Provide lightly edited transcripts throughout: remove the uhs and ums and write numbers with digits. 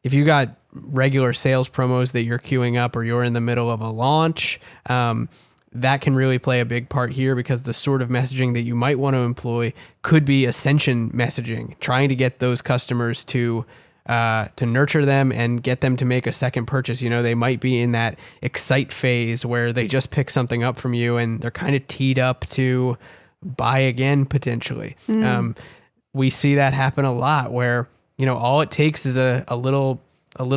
if you got regular sales promos that you're queuing up or you're in the middle of a launch, that can really play a big part here, because the sort of messaging that you might want to employ could be Ascension messaging, trying to get those customers to nurture them and get them to make a second purchase. They might be in that excite phase where they just pick something up from you and they're kind of teed up to buy again, potentially. We see that happen a lot where, all it takes is a little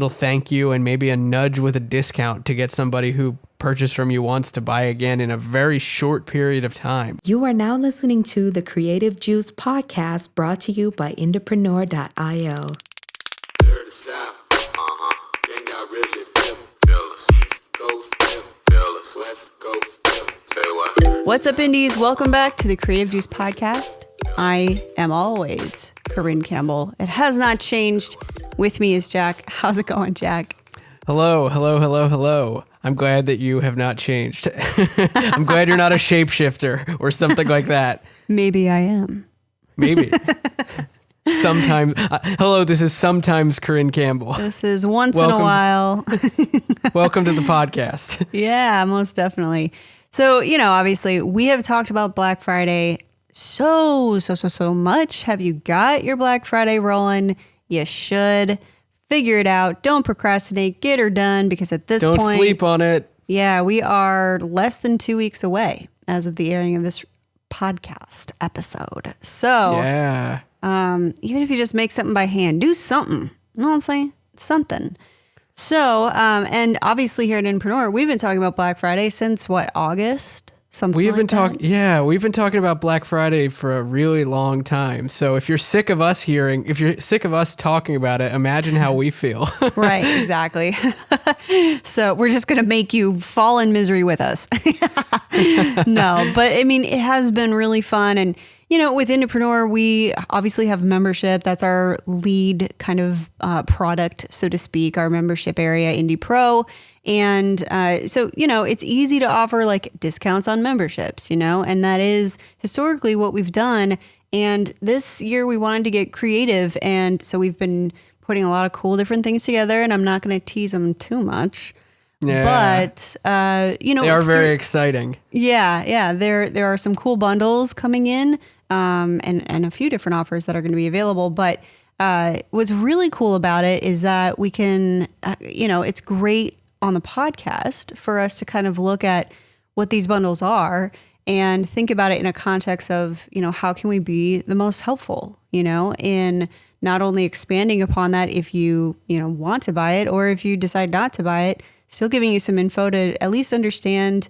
thank you and maybe a nudge with a discount to get somebody who purchased from you once to buy again in a very short period of time. You are now listening to the Creative Juice podcast, brought to you by Indepreneur.io. What's up, Indies? Welcome back to the Creative Juice podcast. I am always Corinne Campbell. It has not changed. With me is Jack. How's it going, Jack? Hello. I'm glad that you have not changed. I'm glad you're not a shapeshifter or something like that. Maybe I am. Maybe. Sometimes. Hello, this is sometimes Corinne Campbell. This is once in a while. Welcome to the podcast. Yeah, most definitely. So, obviously we have talked about Black Friday so much. Have you got your Black Friday rolling? You should. Figure it out. Don't procrastinate. Get her done, because at this point... Don't sleep on it. Yeah, we are less than 2 weeks away as of the airing of this podcast episode. So, yeah. Even if you just make something by hand, do something. You know what I'm saying? Something. So, and obviously here at Indepreneur, we've been talking about Black Friday since August? We've been talking about Black Friday for a really long time. So if you're sick of us talking about it, imagine how we feel. Right, exactly. So we're just going to make you fall in misery with us. No, but I mean, it has been really fun. And, with Indepreneur, we obviously have membership. That's our lead kind of product, so to speak, our membership area, Indie Pro. And so, it's easy to offer like discounts on memberships, and that is historically what we've done. And this year we wanted to get creative. And so we've been putting a lot of cool different things together, and I'm not going to tease them too much. Yeah. But, they are very exciting. Yeah. There are some cool bundles coming in, and a few different offers that are going to be available. But what's really cool about it is that we can, it's great on the podcast for us to kind of look at what these bundles are and think about it in a context of, how can we be the most helpful, in not only expanding upon that if you, want to buy it, or if you decide not to buy it, still giving you some info to at least understand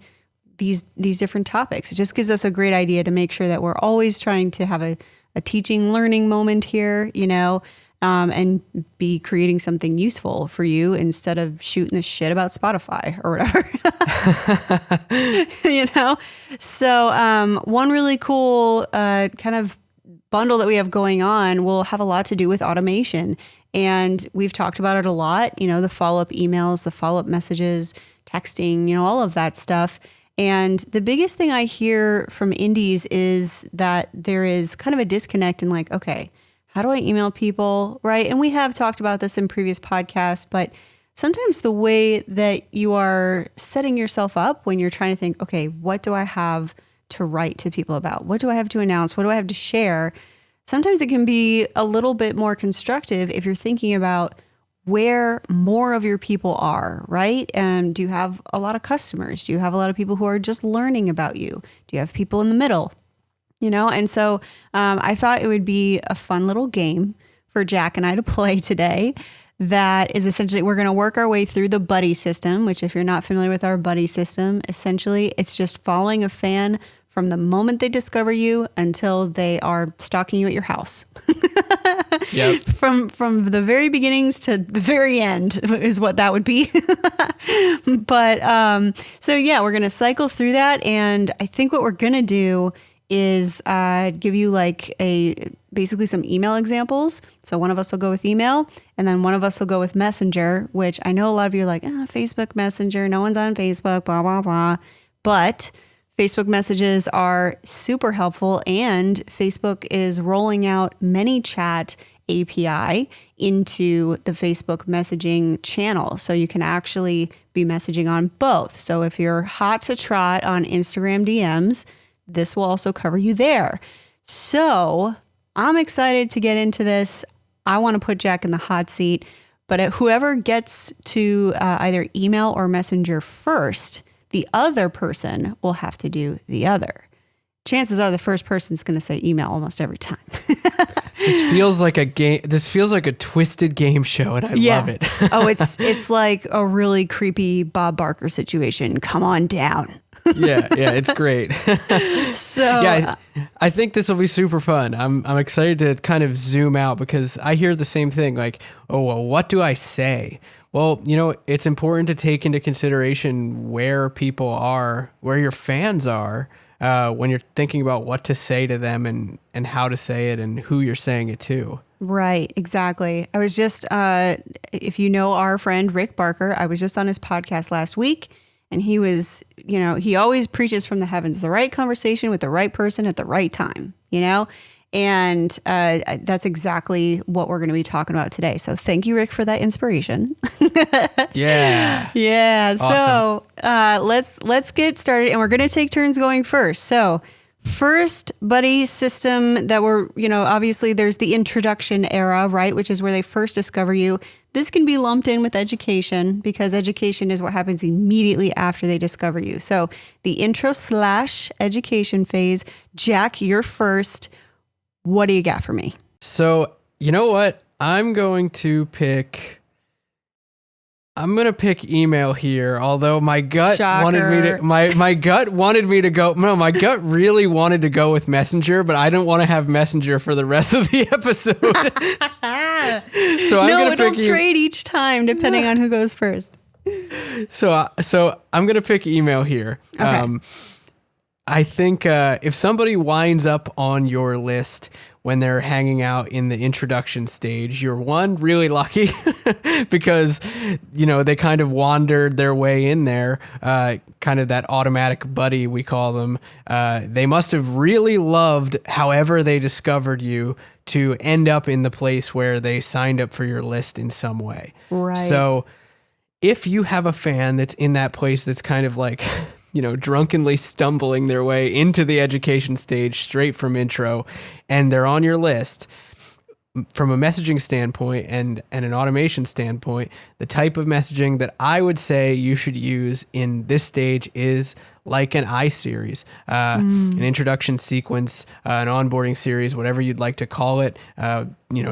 these different topics. It just gives us a great idea to make sure that we're always trying to have a teaching, learning moment here, and be creating something useful for you instead of shooting the shit about Spotify or whatever. So one really cool kind of bundle that we have going on will have a lot to do with automation. And we've talked about it a lot, the follow-up emails, the follow-up messages, texting, all of that stuff. And the biggest thing I hear from indies is that there is kind of a disconnect in like, okay, how do I email people, right? And we have talked about this in previous podcasts, but sometimes the way that you are setting yourself up when you're trying to think, okay, what do I have to write to people about? What do I have to announce? What do I have to share? Sometimes it can be a little bit more constructive if you're thinking about where more of your people are, right? And do you have a lot of customers? Do you have a lot of people who are just learning about you? Do you have people in the middle? And so I thought it would be a fun little game for Jack and I to play today. That is essentially, we're going to work our way through the buddy system, which if you're not familiar with our buddy system, essentially it's just following a fan from the moment they discover you until they are stalking you at your house. Yep. From the very beginnings to the very end is what that would be. But so yeah, we're going to cycle through that. And I think what we're going to do is give you like basically some email examples. So one of us will go with email, and then one of us will go with Messenger, which I know a lot of you are like, Facebook Messenger, no one's on Facebook, blah, blah, blah. But Facebook messages are super helpful, and Facebook is rolling out ManyChat API into the Facebook messaging channel. So you can actually be messaging on both. So if you're hot to trot on Instagram DMs, this will also cover you there. So I'm excited to get into this. I want to put Jack in the hot seat, but whoever gets to either email or messenger first, the other person will have to do the other. Chances are the first person's going to say email almost every time. This feels like a game. This feels like a twisted game show, and I love it. Oh, it's like a really creepy Bob Barker situation. Come on down. yeah, it's great. So yeah, I think this will be super fun. I'm excited to kind of zoom out because I hear the same thing. Like, oh, well, what do I say? Well, it's important to take into consideration where people are, where your fans are, when you're thinking about what to say to them and how to say it and who you're saying it to. Right, exactly. I was just, if you know our friend Rick Barker, I was just on his podcast last week, and he was, he always preaches from the heavens, the right conversation with the right person at the right time, and that's exactly what we're going to be talking about today. So thank you, Rick, for that inspiration. Yeah. Yeah. Awesome. So let's get started, and we're going to take turns going first. So first buddy system that we're, obviously there's the introduction era, right? Which is where they first discover you. This can be lumped in with education because education is what happens immediately after they discover you. So the intro/education phase. Jack, you're first. What do you got for me? So, you know what? I'm going to pick email here, although my gut wanted me to my gut wanted me to go. No, my gut really wanted to go with Messenger, but I don't want to have Messenger for the rest of the episode. So it'll trade each time depending on who goes first. So I'm going to pick email here. Okay. I think if somebody winds up on your list when they're hanging out in the introduction stage, you're really lucky because, they kind of wandered their way in there, kind of that automatic buddy, we call them. They must have really loved however they discovered you to end up in the place where they signed up for your list in some way. Right. So if you have a fan that's in that place that's kind of like, drunkenly stumbling their way into the education stage straight from intro, and they're on your list, from a messaging standpoint and an automation standpoint, the type of messaging that I would say you should use in this stage is like an I-series, an introduction sequence, an onboarding series, whatever you'd like to call it.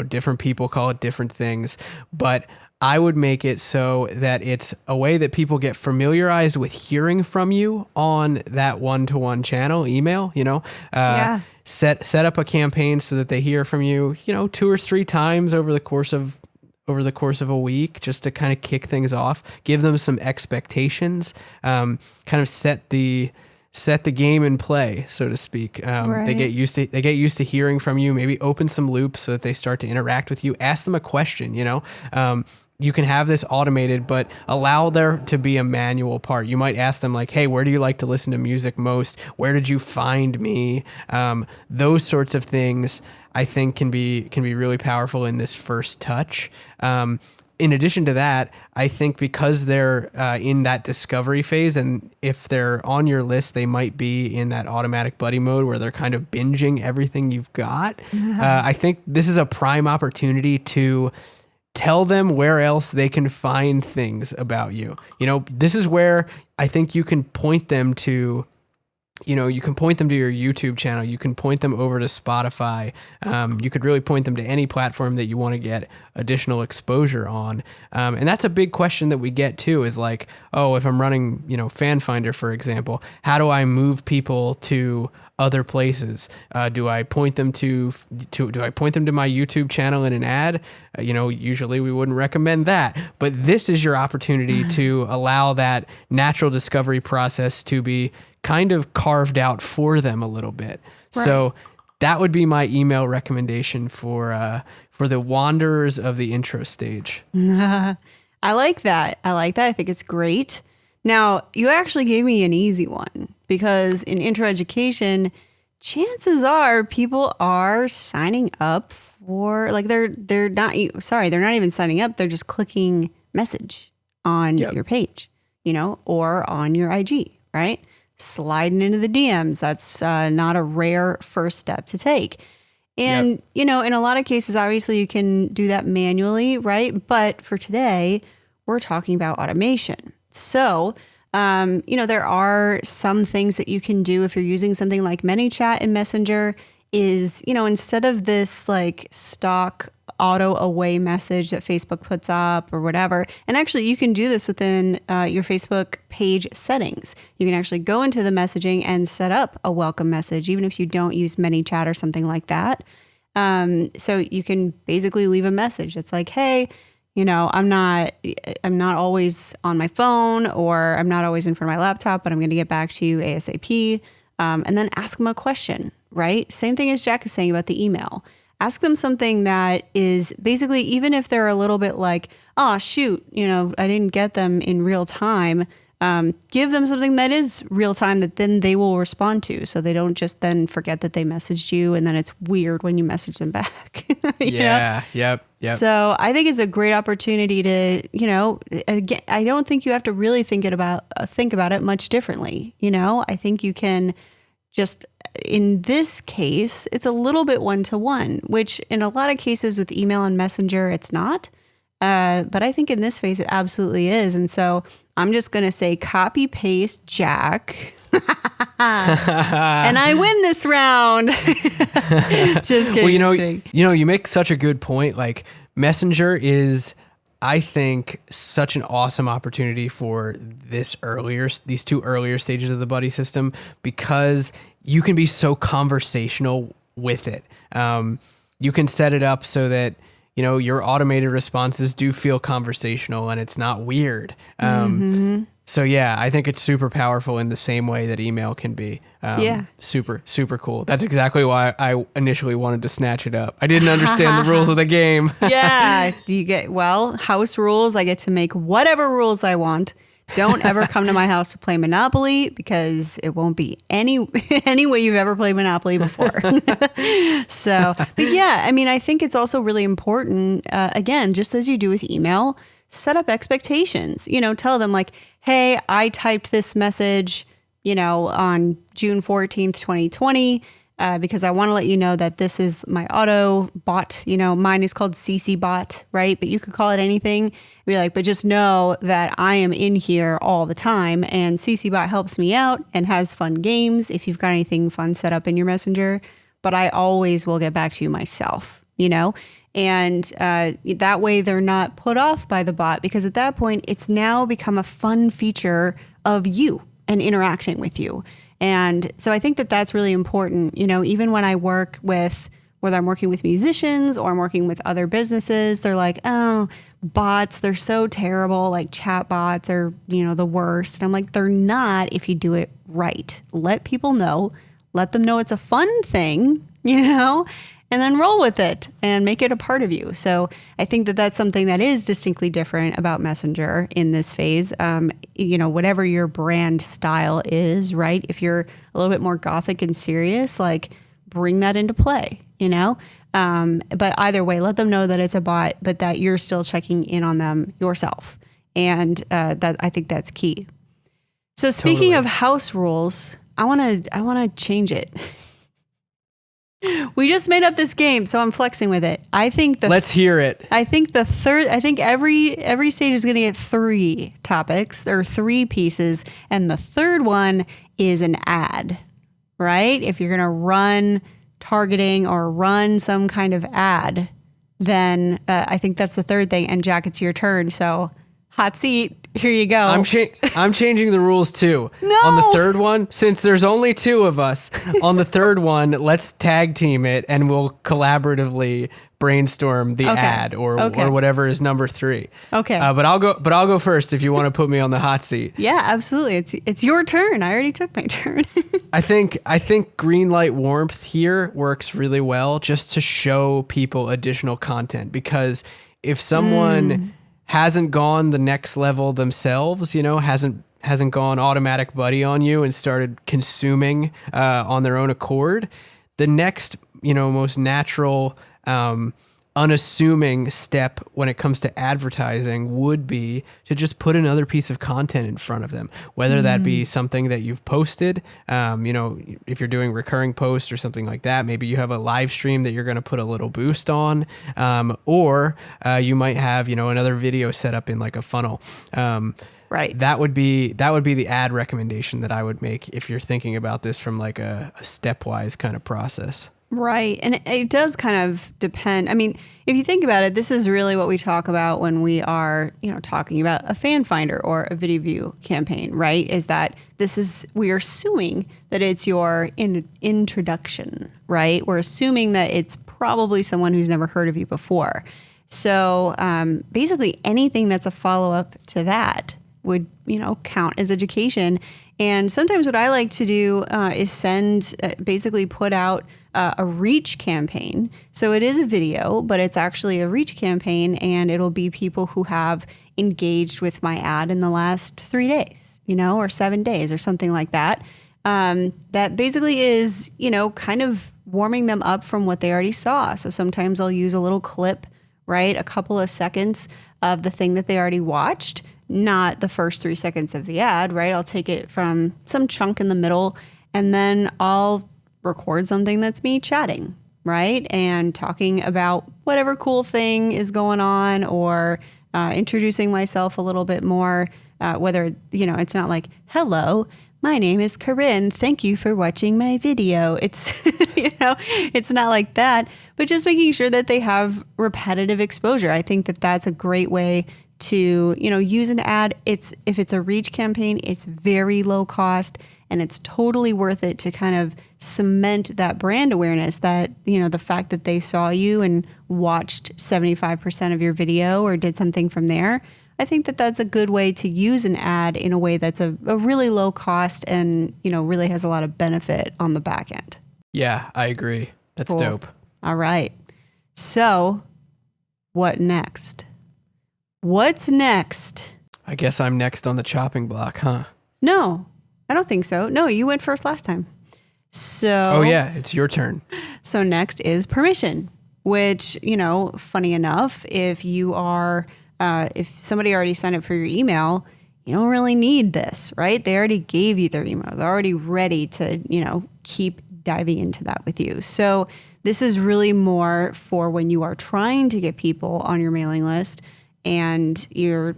Different people call it different things, but I would make it so that it's a way that people get familiarized with hearing from you on that one-to-one channel, email, set up a campaign so that they hear from you, 2 or 3 times over the course of a week, just to kind of kick things off, give them some expectations, kind of set the game in play, so to speak. Right. They get used to hearing from you, maybe open some loops so that they start to interact with you, ask them a question, you can have this automated, but allow there to be a manual part. You might ask them like, hey, where do you like to listen to music most? Where did you find me? Those sorts of things I think can be really powerful in this first touch. In addition to that, I think because they're in that discovery phase, and if they're on your list, they might be in that automatic buddy mode where they're kind of binging everything you've got. I think this is a prime opportunity to tell them where else they can find things about you. This is where I think you can point them to, you can point them to your YouTube channel. You can point them over to Spotify. You could really point them to any platform that you want to get additional exposure on. And that's a big question that we get too, is like, oh, if I'm running, Fan Finder, for example, how do I move people to other places? Do I point them to my YouTube channel in an ad? Usually we wouldn't recommend that, but this is your opportunity to allow that natural discovery process to be kind of carved out for them a little bit. Right. So that would be my email recommendation for the wanderers of the intro stage. I like that. I think it's great. Now, you actually gave me an easy one because in intro education, chances are people are signing up for, like, they're not even signing up. They're just clicking message on your page, or on your IG, right? Sliding into the DMs. That's not a rare first step to take. And, in a lot of cases, obviously you can do that manually, right? But for today, we're talking about automation. So, there are some things that you can do if you're using something like ManyChat and Messenger is, instead of this like stock auto away message that Facebook puts up or whatever. And actually you can do this within your Facebook page settings. You can actually go into the messaging and set up a welcome message, even if you don't use ManyChat or something like that. So you can basically leave a message. It's like, hey, I'm not always on my phone, or I'm not always in front of my laptop, but I'm going to get back to you ASAP. And then ask them a question, right? Same thing as Jack is saying about the email. Ask them something that is basically, even if they're a little bit like, oh, shoot, I didn't get them in real time. Give them something that is real time that then they will respond to. So they don't just then forget that they messaged you, and then it's weird when you message them back. Yep. So I think it's a great opportunity to, again, I don't think you have to really think about it much differently. I think you can just, in this case, it's a little bit one-to-one, which in a lot of cases with email and Messenger, it's not. But I think in this phase, it absolutely is. And so I'm just going to say copy paste Jack and I win this round. Just kidding. Well, you make such a good point. Like, Messenger is, I think, such an awesome opportunity for these two earlier stages of the buddy system, because you can be so conversational with it. You can set it up so that, your automated responses do feel conversational and it's not weird. So yeah, I think it's super powerful in the same way that email can be. Super, super cool. That's exactly why I initially wanted to snatch it up. I didn't understand the rules of the game. Yeah. Do you get, house rules? I get to make whatever rules I want. Don't ever come to my house to play Monopoly, because it won't be any way you've ever played Monopoly before. So, but yeah, I think it's also really important, again, just as you do with email, set up expectations. Tell them like, hey, I typed this message, on June 14th, 2020, because I want to let you know that this is my auto bot. Mine is called CC bot, right? But you could call it anything. Be like, but just know that I am in here all the time, and CC bot helps me out and has fun games if you've got anything fun set up in your Messenger. But I always will get back to you myself, And that way they're not put off by the bot, because at that point, it's now become a fun feature of you and interacting with you. And so I think that that's really important. Even when I work with, whether I'm working with musicians or I'm working with other businesses, they're like, oh, bots, they're so terrible. Like, chat bots are, the worst. And I'm like, they're not if you do it right. Let people know, let them know it's a fun thing, and then roll with it and make it a part of you. So I think that that's something that is distinctly different about Messenger in this phase. Whatever your brand style is, right? If you're a little bit more gothic and serious, like, bring that into play, But either way, let them know that it's a bot, but that you're still checking in on them yourself. And that, I think that's key. So speaking of house rules, I want to change it. We just made up this game, so I'm flexing with it. Let's hear it. I think every stage is going to get 3 topics. There are 3 pieces, and the third one is an ad, right? If you're going to run targeting or run some kind of ad, then I think that's the third thing. And Jack, it's your turn. So hot seat. Here you go. I'm changing the rules too. No! On the third one, since there's only 2 of us, on the third one, let's tag team it and we'll collaboratively brainstorm the ad or whatever is number 3. Okay. But I'll go first if you want to put me on the hot seat. Yeah, absolutely. It's your turn. I already took my turn. I think green light warmth here works really well just to show people additional content, because if someone hasn't gone the next level themselves, hasn't hasn't gone automatic buddy on you and started consuming on their own accord, the next, most natural, unassuming step when it comes to advertising would be to just put another piece of content in front of them, whether that be something that you've posted, if you're doing recurring posts or something like that, maybe you have a live stream that you're going to put a little boost on, or you might have, another video set up in like a funnel. Right. That would be the ad recommendation that I would make if you're thinking about this from like a stepwise kind of process. Right. And it does kind of depend. I mean, if you think about it, this is really what we talk about when we are, talking about a fan finder or a video view campaign, right? Is that we are assuming that it's your introduction, right? We're assuming that it's probably someone who's never heard of you before. So basically anything that's a follow-up to that would, count as education. And sometimes what I like to do is basically put out a reach campaign. So it is a video, but it's actually a reach campaign, and it'll be people who have engaged with my ad in the last 3 days, or 7 days or something like that. That basically is, kind of warming them up from what they already saw. So sometimes I'll use a little clip, right? A couple of seconds of the thing that they already watched, not the first 3 seconds of the ad, right? I'll take it from some chunk in the middle, and then I'll record something that's me chatting, right? And talking about whatever cool thing is going on, or introducing myself a little bit more, whether, it's not like, hello, my name is Corinne. Thank you for watching my video. It's, it's not like that, but just making sure that they have repetitive exposure. I think that that's a great way to, use an ad. If it's a reach campaign, it's very low cost, and it's totally worth it to kind of cement that brand awareness, that, the fact that they saw you and watched 75% of your video or did something from there. I think that that's a good way to use an ad in a way that's a really low cost and, really has a lot of benefit on the back end. Yeah, I agree. That's Cool. dope. All right. So what next? What's next? I guess I'm next on the chopping block, huh? No, I don't think so. No, you went first last time. So. Oh yeah, it's your turn. So next is permission, which, funny enough, if you are, if somebody already signed up for your email, you don't really need this, right? They already gave you their email. They're already ready to, keep diving into that with you. So this is really more for when you are trying to get people on your mailing list and you're,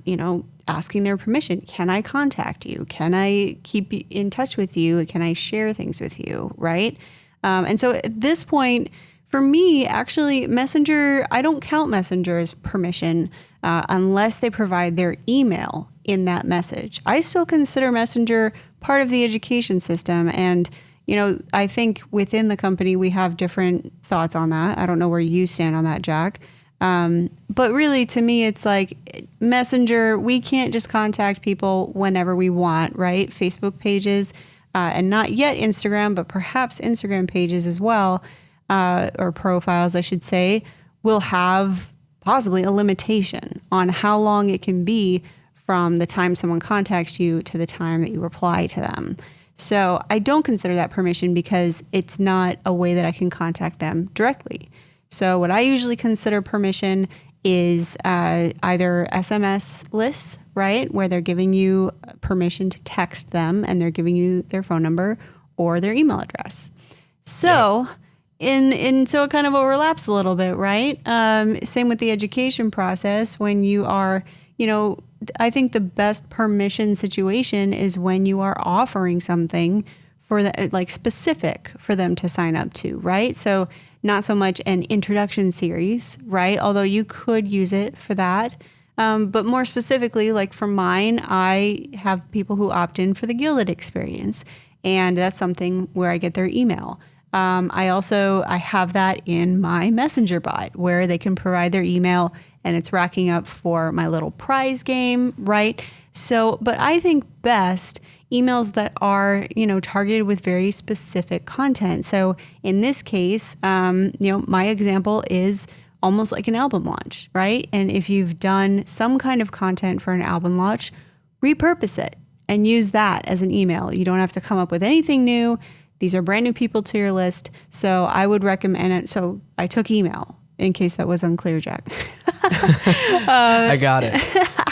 asking their permission. Can I contact you? Can I keep in touch with you? Can I share things with you? Right. And so at this point, for me, actually, Messenger, I don't count Messenger as permission unless they provide their email in that message. I still consider Messenger part of the education system. And, I think within the company, we have different thoughts on that. I don't know where you stand on that, Jack. But really, to me, it's like Messenger, we can't just contact people whenever we want, right? Facebook pages, and not yet Instagram, but perhaps Instagram pages as well, or profiles, I should say, will have possibly a limitation on how long it can be from the time someone contacts you to the time that you reply to them. So I don't consider that permission because it's not a way that I can contact them directly. So what I usually consider permission is either SMS lists, right, where they're giving you permission to text them and they're giving you their phone number or their email address. So so it kind of overlaps a little bit, right? Same with the education process. When you are, I think the best permission situation is when you are offering something for specific for them to sign up to, right? So not so much an introduction series, right? Although you could use it for that. But more specifically, like for mine, I have people who opt in for the Gilded experience, and that's something where I get their email. I have that in my Messenger bot where they can provide their email and it's racking up for my little prize game, right? So, but I think best emails that are, targeted with very specific content. So in this case, my example is almost like an album launch, right? And if you've done some kind of content for an album launch, repurpose it and use that as an email. You don't have to come up with anything new. These are brand new people to your list. So I would recommend it. So I took email in case that was unclear, Jack. I got it.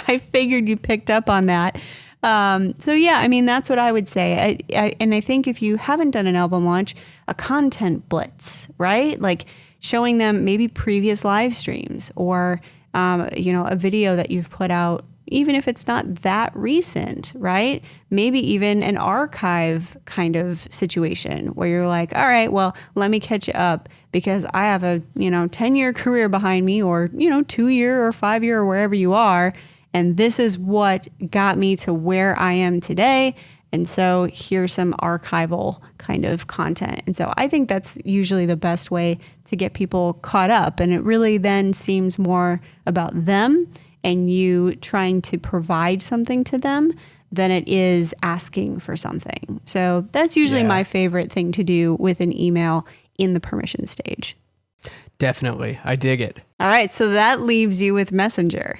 I figured you picked up on that. So yeah, I mean, that's what I would say. And I think if you haven't done an album launch, a content blitz, right? Like showing them maybe previous live streams or, a video that you've put out, even if it's not that recent, right? Maybe even an archive kind of situation where you're like, all right, well, let me catch you up because I have a, 10-year career behind me or, 2-year or 5-year or wherever you are. And this is what got me to where I am today. And so here's some archival kind of content. And so I think that's usually the best way to get people caught up. And it really then seems more about them and you trying to provide something to them than it is asking for something. So that's usually my favorite thing to do with an email in the permission stage. Definitely. I dig it. All right. So that leaves you with Messenger.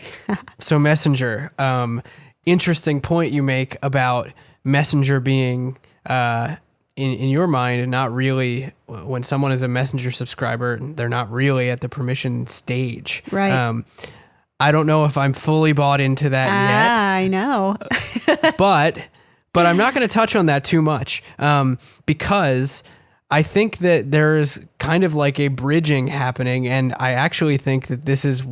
So Messenger, interesting point you make about Messenger being, in your mind, not really, when someone is a Messenger subscriber, they're not really at the permission stage. Right. I don't know if I'm fully bought into that yet. I know. but I'm not going to touch on that too much, because I think that there's kind of like a bridging happening, and I actually think that this is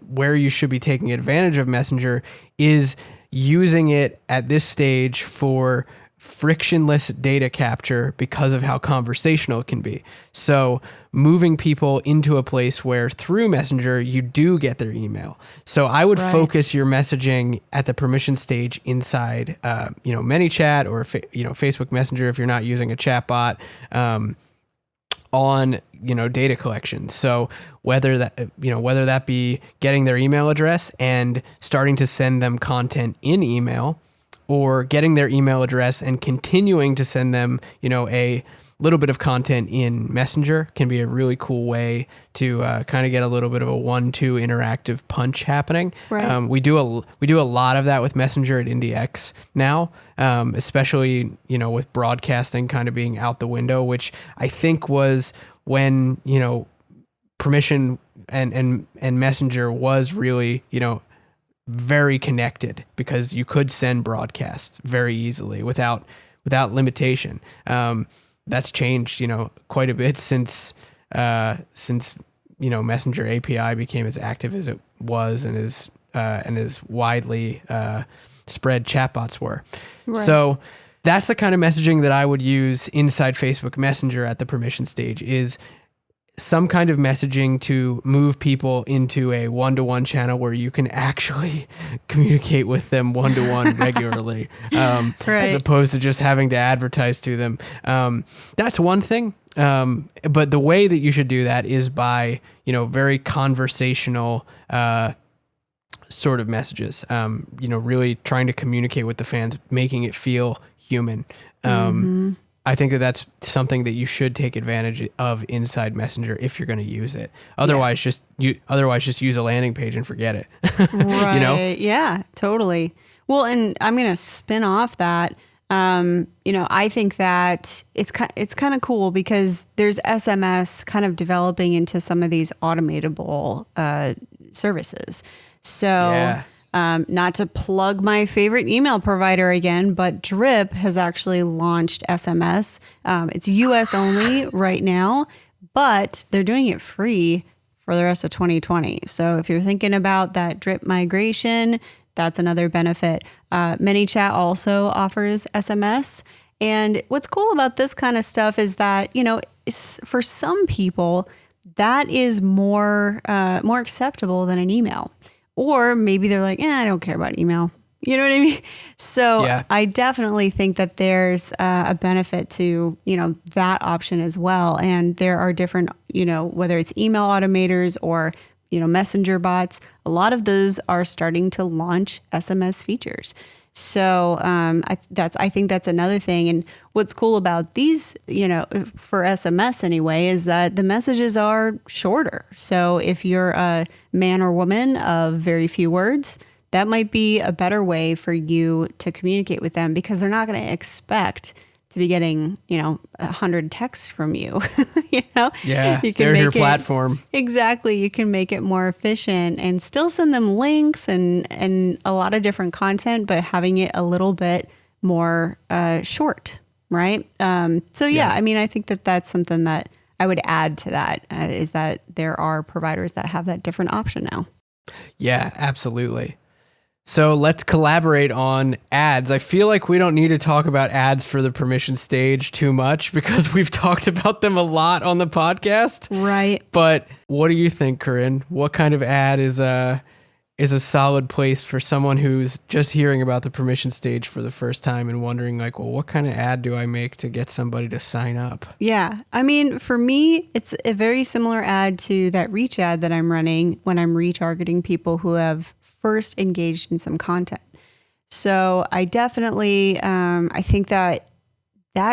where you should be taking advantage of Messenger, is using it at this stage for frictionless data capture because of how conversational it can be. So moving people into a place where through Messenger, you do get their email. So I would focus your messaging at the permission stage inside, ManyChat or, Facebook Messenger if you're not using a chatbot, on, data collection. So whether that be getting their email address and starting to send them content in email, or getting their email address and continuing to send them, a little bit of content in Messenger can be a really cool way to kind of get a little bit of a 1-2 interactive punch happening. Right. We do a lot of that with Messenger at IndieX now, especially, with broadcasting kind of being out the window, which I think was when, permission and Messenger was really, very connected because you could send broadcasts very easily without limitation. That's changed, quite a bit since Messenger API became as active as it was and as widely spread chatbots were. Right. So that's the kind of messaging that I would use inside Facebook Messenger at the permission stage, is some kind of messaging to move people into a one-to-one channel where you can actually communicate with them one-to-one regularly, as opposed to just having to advertise to them. That's one thing. But the way that you should do that is by, very conversational, sort of messages, really trying to communicate with the fans, making it feel human. I think that that's something that you should take advantage of inside Messenger if you're going to use it. Otherwise, just use a landing page and forget it. Right. Yeah, totally. Well, and I'm going to spin off that. I think that it's kind of cool because there's SMS kind of developing into some of these automatable services. So. Not to plug my favorite email provider again, but Drip has actually launched SMS. It's US only right now, but they're doing it free for the rest of 2020. So if you're thinking about that Drip migration, that's another benefit. ManyChat also offers SMS. And what's cool about this kind of stuff is that, for some people, that is more acceptable than an email. Or maybe they're like, I don't care about email. You know what I mean? So I definitely think that there's a benefit to, that option as well. And there are different, whether it's email automators or, messenger bots, a lot of those are starting to launch SMS features. So I think that's another thing. And what's cool about these, for SMS anyway, is that the messages are shorter. So if you're a man or woman of very few words, that might be a better way for you to communicate with them, because they're not going to expect to be getting, 100 texts from you. Yeah, you can there's make your platform. Exactly. You can make it more efficient and still send them links and a lot of different content, but having it a little bit more short, right? Yeah. I mean, I think that that's something that I would add to that, is that there are providers that have that different option now. Yeah, absolutely. So let's collaborate on ads. I feel like we don't need to talk about ads for the permission stage too much because we've talked about them a lot on the podcast. Right. But what do you think, Corinne? What kind of ad is a solid place for someone who's just hearing about the permission stage for the first time and wondering like, well, what kind of ad do I make to get somebody to sign up? Yeah. I mean, for me, it's a very similar ad to that reach ad that I'm running when I'm retargeting people who have first engaged in some content. So I definitely, I think that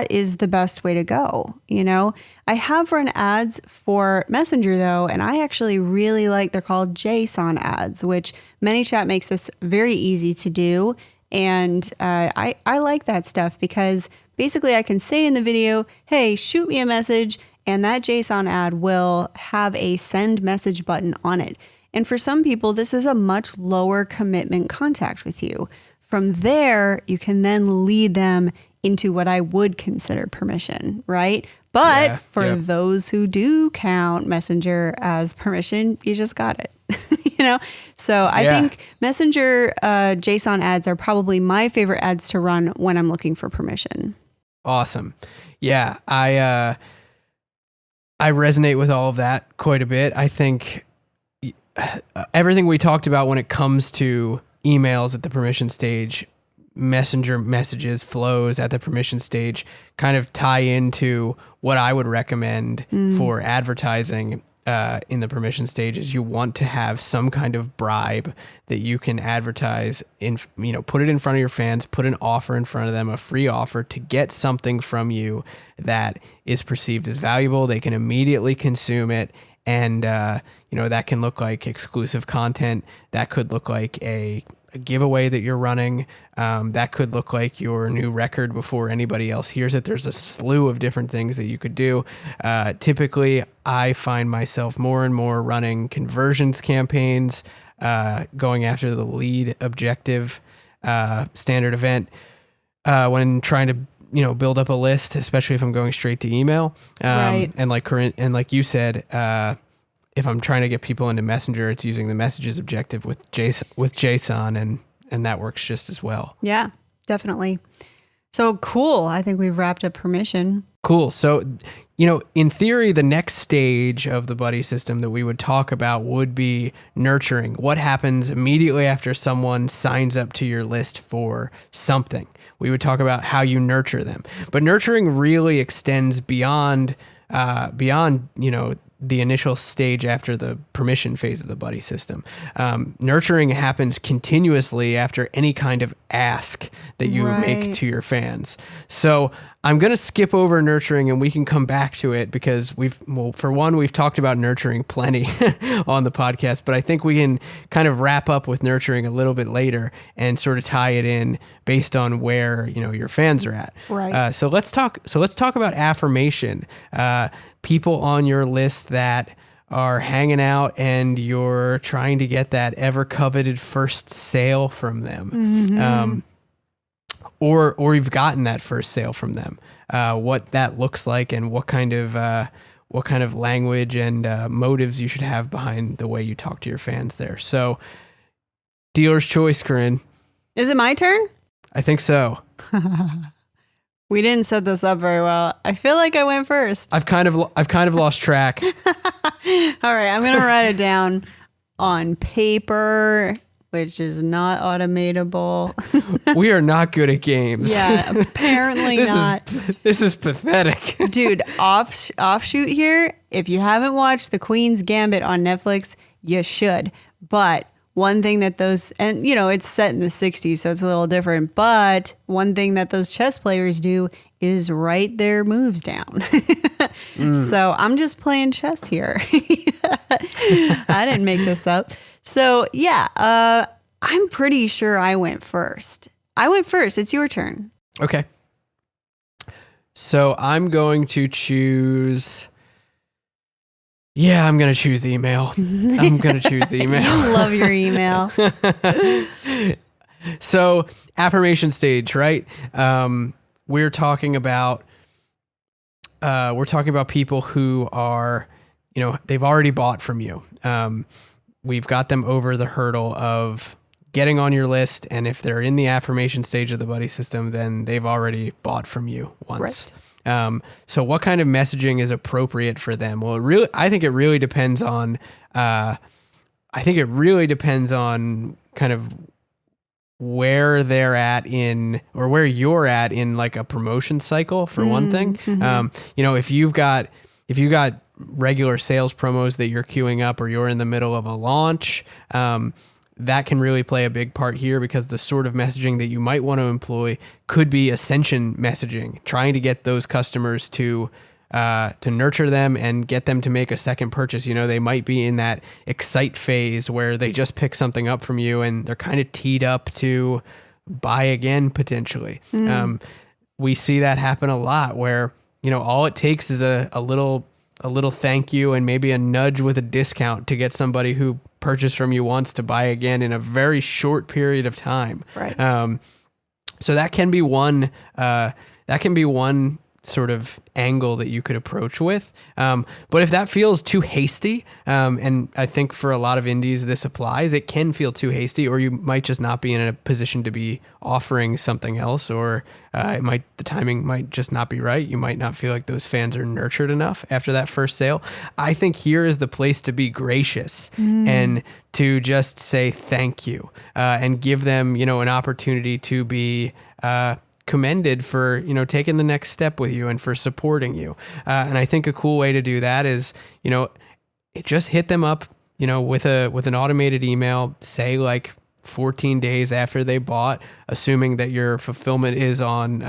is the best way to go. I have run ads for Messenger though, and I actually really like, they're called JSON ads, which ManyChat makes this very easy to do. And I like that stuff because basically I can say in the video, hey, shoot me a message, and that JSON ad will have a send message button on it. And for some people, this is a much lower commitment contact with you. From there, you can then lead them into what I would consider permission, right? But for those who do count Messenger as permission, you just got it. So I think Messenger JSON ads are probably my favorite ads to run when I'm looking for permission. Awesome. Yeah, I resonate with all of that quite a bit. I think everything we talked about when it comes to emails at the permission stage, Messenger messages, flows at the permission stage kind of tie into what I would recommend for advertising in the permission stage. Is you want to have some kind of bribe that you can advertise in, put it in front of your fans, put an offer in front of them, a free offer to get something from you that is perceived as valuable. They can immediately consume it. And, that can look like exclusive content. That could look like a giveaway that you're running. That could look like your new record before anybody else hears it. There's a slew of different things that you could do. Typically, I find myself more and more running conversions campaigns, going after the lead objective standard event when trying to build up a list, especially if I'm going straight to email. Right. And like you said, if I'm trying to get people into Messenger, it's using the messages objective with JSON, and that works just as well. Yeah, definitely. So cool. I think we've wrapped up permission. Cool. So, in theory, the next stage of the buddy system that we would talk about would be nurturing. What happens immediately after someone signs up to your list for something? We would talk about how you nurture them. But nurturing really extends beyond the initial stage after the permission phase of the buddy system. Nurturing happens continuously after any kind of ask that you make to your fans. So I'm going to skip over nurturing and we can come back to it because we've talked about nurturing plenty on the podcast, but I think we can kind of wrap up with nurturing a little bit later and sort of tie it in based on where, your fans are at. Right. So let's talk about affirmation. People on your list that are hanging out and you're trying to get that ever coveted first sale from them. Mm-hmm. Or you've gotten that first sale from them, what that looks like and what kind of language and motives you should have behind the way you talk to your fans there. So dealer's choice, Corinne. Is it my turn? I think so. We didn't set this up very well. I feel like I went first. I've kind of lost track. All right, I'm going to write it down on paper, which is not automatable. We are not good at games. Yeah, apparently not. This is pathetic. Dude, offshoot here, if you haven't watched The Queen's Gambit on Netflix, you should. But one thing that it's set in the 60s, so it's a little different. But one thing that those chess players do is write their moves down. So I'm just playing chess here. I didn't make this up. So yeah, I'm pretty sure I went first. It's your turn. Okay. So I'm going to choose. Yeah, I'm going to choose email. I'm going to choose email. You love your email. So affirmation stage, right? We're talking about people who are, they've already bought from you. We've got them over the hurdle of getting on your list. And if they're in the affirmation stage of the buddy system, then they've already bought from you once. Right. So what kind of messaging is appropriate for them? Well, I think it really depends on kind of where they're at in, or where you're at in like a promotion cycle for one thing. Mm-hmm. If you've got regular sales promos that you're queuing up, or you're in the middle of a launch, that can really play a big part here, because the sort of messaging that you might want to employ could be Ascension messaging, trying to get those customers to nurture them and get them to make a second purchase. They might be in that excite phase where they just pick something up from you and they're kind of teed up to buy again potentially. We see that happen a lot, where all it takes is a little thank you and maybe a nudge with a discount to get somebody who purchased from you once to buy again in a very short period of time. Right. So that can be one sort of angle that you could approach with. But if that feels too hasty, and I think for a lot of indies this applies, it can feel too hasty, or you might just not be in a position to be offering something else, or the timing might just not be right. You might not feel like those fans are nurtured enough after that first sale. I think here is the place to be gracious and to just say thank you, and give them, an opportunity to be commended for, taking the next step with you and for supporting you. And I think a cool way to do that is, just hit them up, with an automated email, say like 14 days after they bought, assuming that your fulfillment is on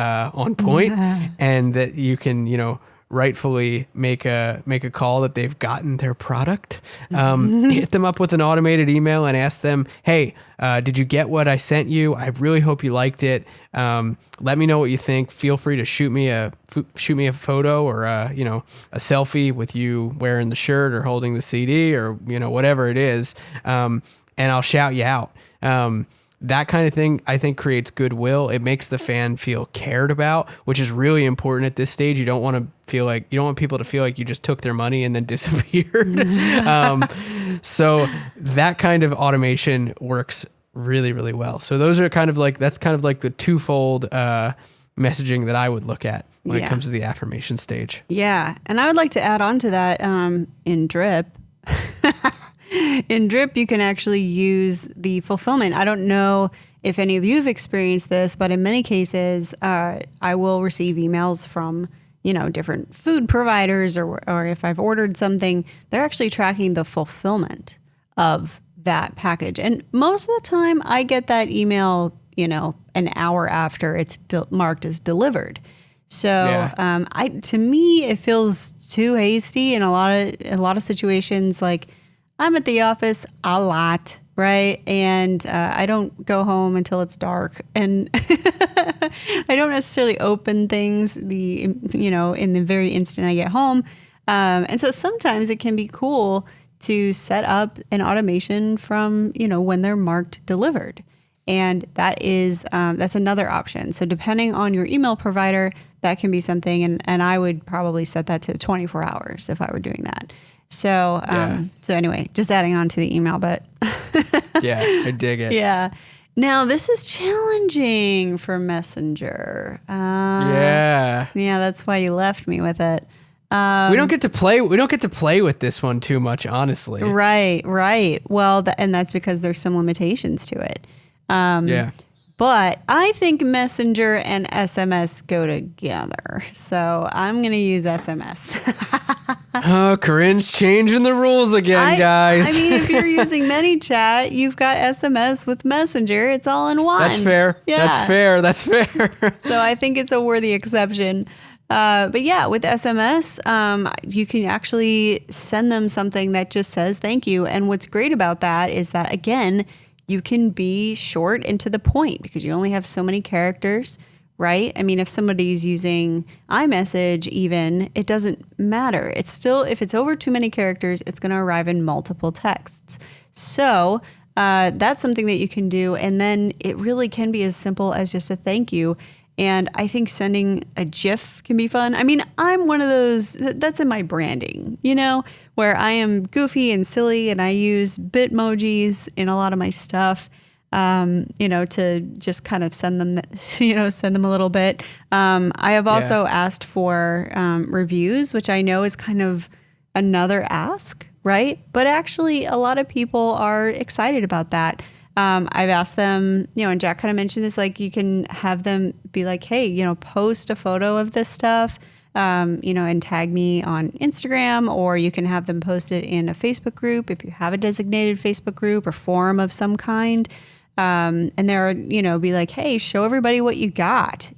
point, and that you can, rightfully make a call that they've gotten their product. Hit them up with an automated email and ask them, hey, did you get what I sent you? I really hope you liked it. Let me know what you think. Feel free to shoot me a photo, or a selfie with you wearing the shirt or holding the CD, or whatever it is, and I'll shout you out. That kind of thing, I think, creates goodwill. It makes the fan feel cared about, which is really important at this stage. You don't want people to feel like you just took their money and then disappeared. So that kind of automation works really, really well. So those are that's kind of like the twofold messaging that I would look at when it comes to the affirmation stage. Yeah. And I would like to add on to that, in Drip. In Drip, you can actually use the fulfillment. I don't know if any of you have experienced this, but in many cases, I will receive emails from, different food providers, or if I've ordered something, they're actually tracking the fulfillment of that package. And most of the time I get that email, an hour after it's marked as delivered. So, to me, it feels too hasty in a lot of situations. Like, I'm at the office a lot, right? And I don't go home until it's dark, and I don't necessarily open things in the very instant I get home. And so sometimes it can be cool to set up an automation from, when they're marked delivered. And that's another option. So depending on your email provider, that can be something. And I would probably set that to 24 hours if I were doing that. So, so anyway, just adding on to the email, but yeah, I dig it. Yeah. Now this is challenging for Messenger. Yeah, that's why you left me with it. We don't get to play with this one too much, honestly. Right. Well, and that's because there's some limitations to it. But I think Messenger and SMS go together. So I'm going to use SMS. Oh, Corinne's changing the rules again, guys. I mean, if you're using ManyChat, you've got SMS with Messenger. It's all in one. That's fair. Yeah. That's fair. So I think it's a worthy exception. But yeah, with SMS, you can actually send them something that just says thank you. And what's great about that is that, again, you can be short and to the point because you only have so many characters, right? I mean, if somebody's using iMessage even, it doesn't matter. It's still, if it's over too many characters, it's going to arrive in multiple texts. So that's something that you can do. And then it really can be as simple as just a thank you. And I think sending a GIF can be fun. I mean, I'm one of those, that's in my branding, where I am goofy and silly and I use Bitmojis in a lot of my stuff, to just kind of send them a little bit. I have also asked for reviews, which I know is kind of another ask, right? But actually a lot of people are excited about that. I've asked them, and Jack kind of mentioned this, like you can have them be like, hey, post a photo of this stuff, and tag me on Instagram, or you can have them post it in a Facebook group if you have a designated Facebook group or forum of some kind. And there, be like, hey, show everybody what you got,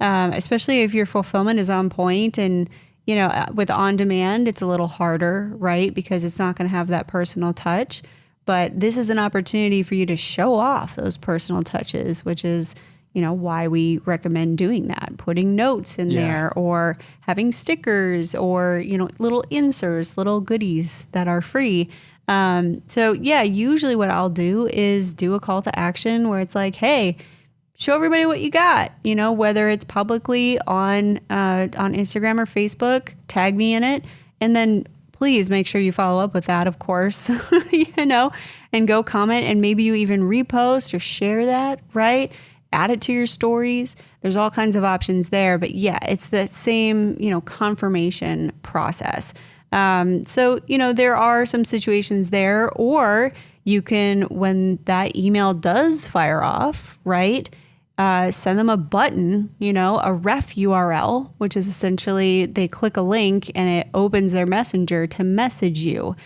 especially if your fulfillment is on point and, with on demand, it's a little harder, right? Because it's not going to have that personal touch. But this is an opportunity for you to show off those personal touches, which is, why we recommend doing that, putting notes in there or having stickers or, little inserts, little goodies that are free. Usually what I'll do is do a call to action where it's like, hey, show everybody what you got, whether it's publicly on Instagram or Facebook, tag me in it. And then please make sure you follow up with that, of course, and go comment and maybe you even repost or share that, right? Add it to your stories. There's all kinds of options there, but it's that same, confirmation process. There are some situations there, or you can, when that email does fire off, right? Send them a button, a ref URL, which is essentially they click a link and it opens their messenger to message you.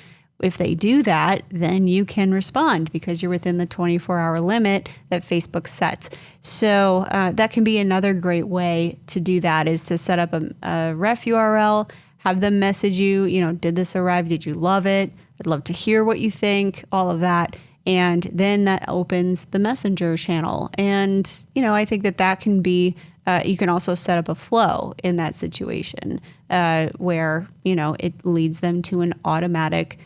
If they do that, then you can respond because you're within the 24-hour limit that Facebook sets. So that can be another great way to do that, is to set up a ref URL, have them message you, did this arrive? Did you love it? I'd love to hear what you think, all of that. And then that opens the messenger channel. And, I think that can be, you can also set up a flow in that situation where, it leads them to an automatic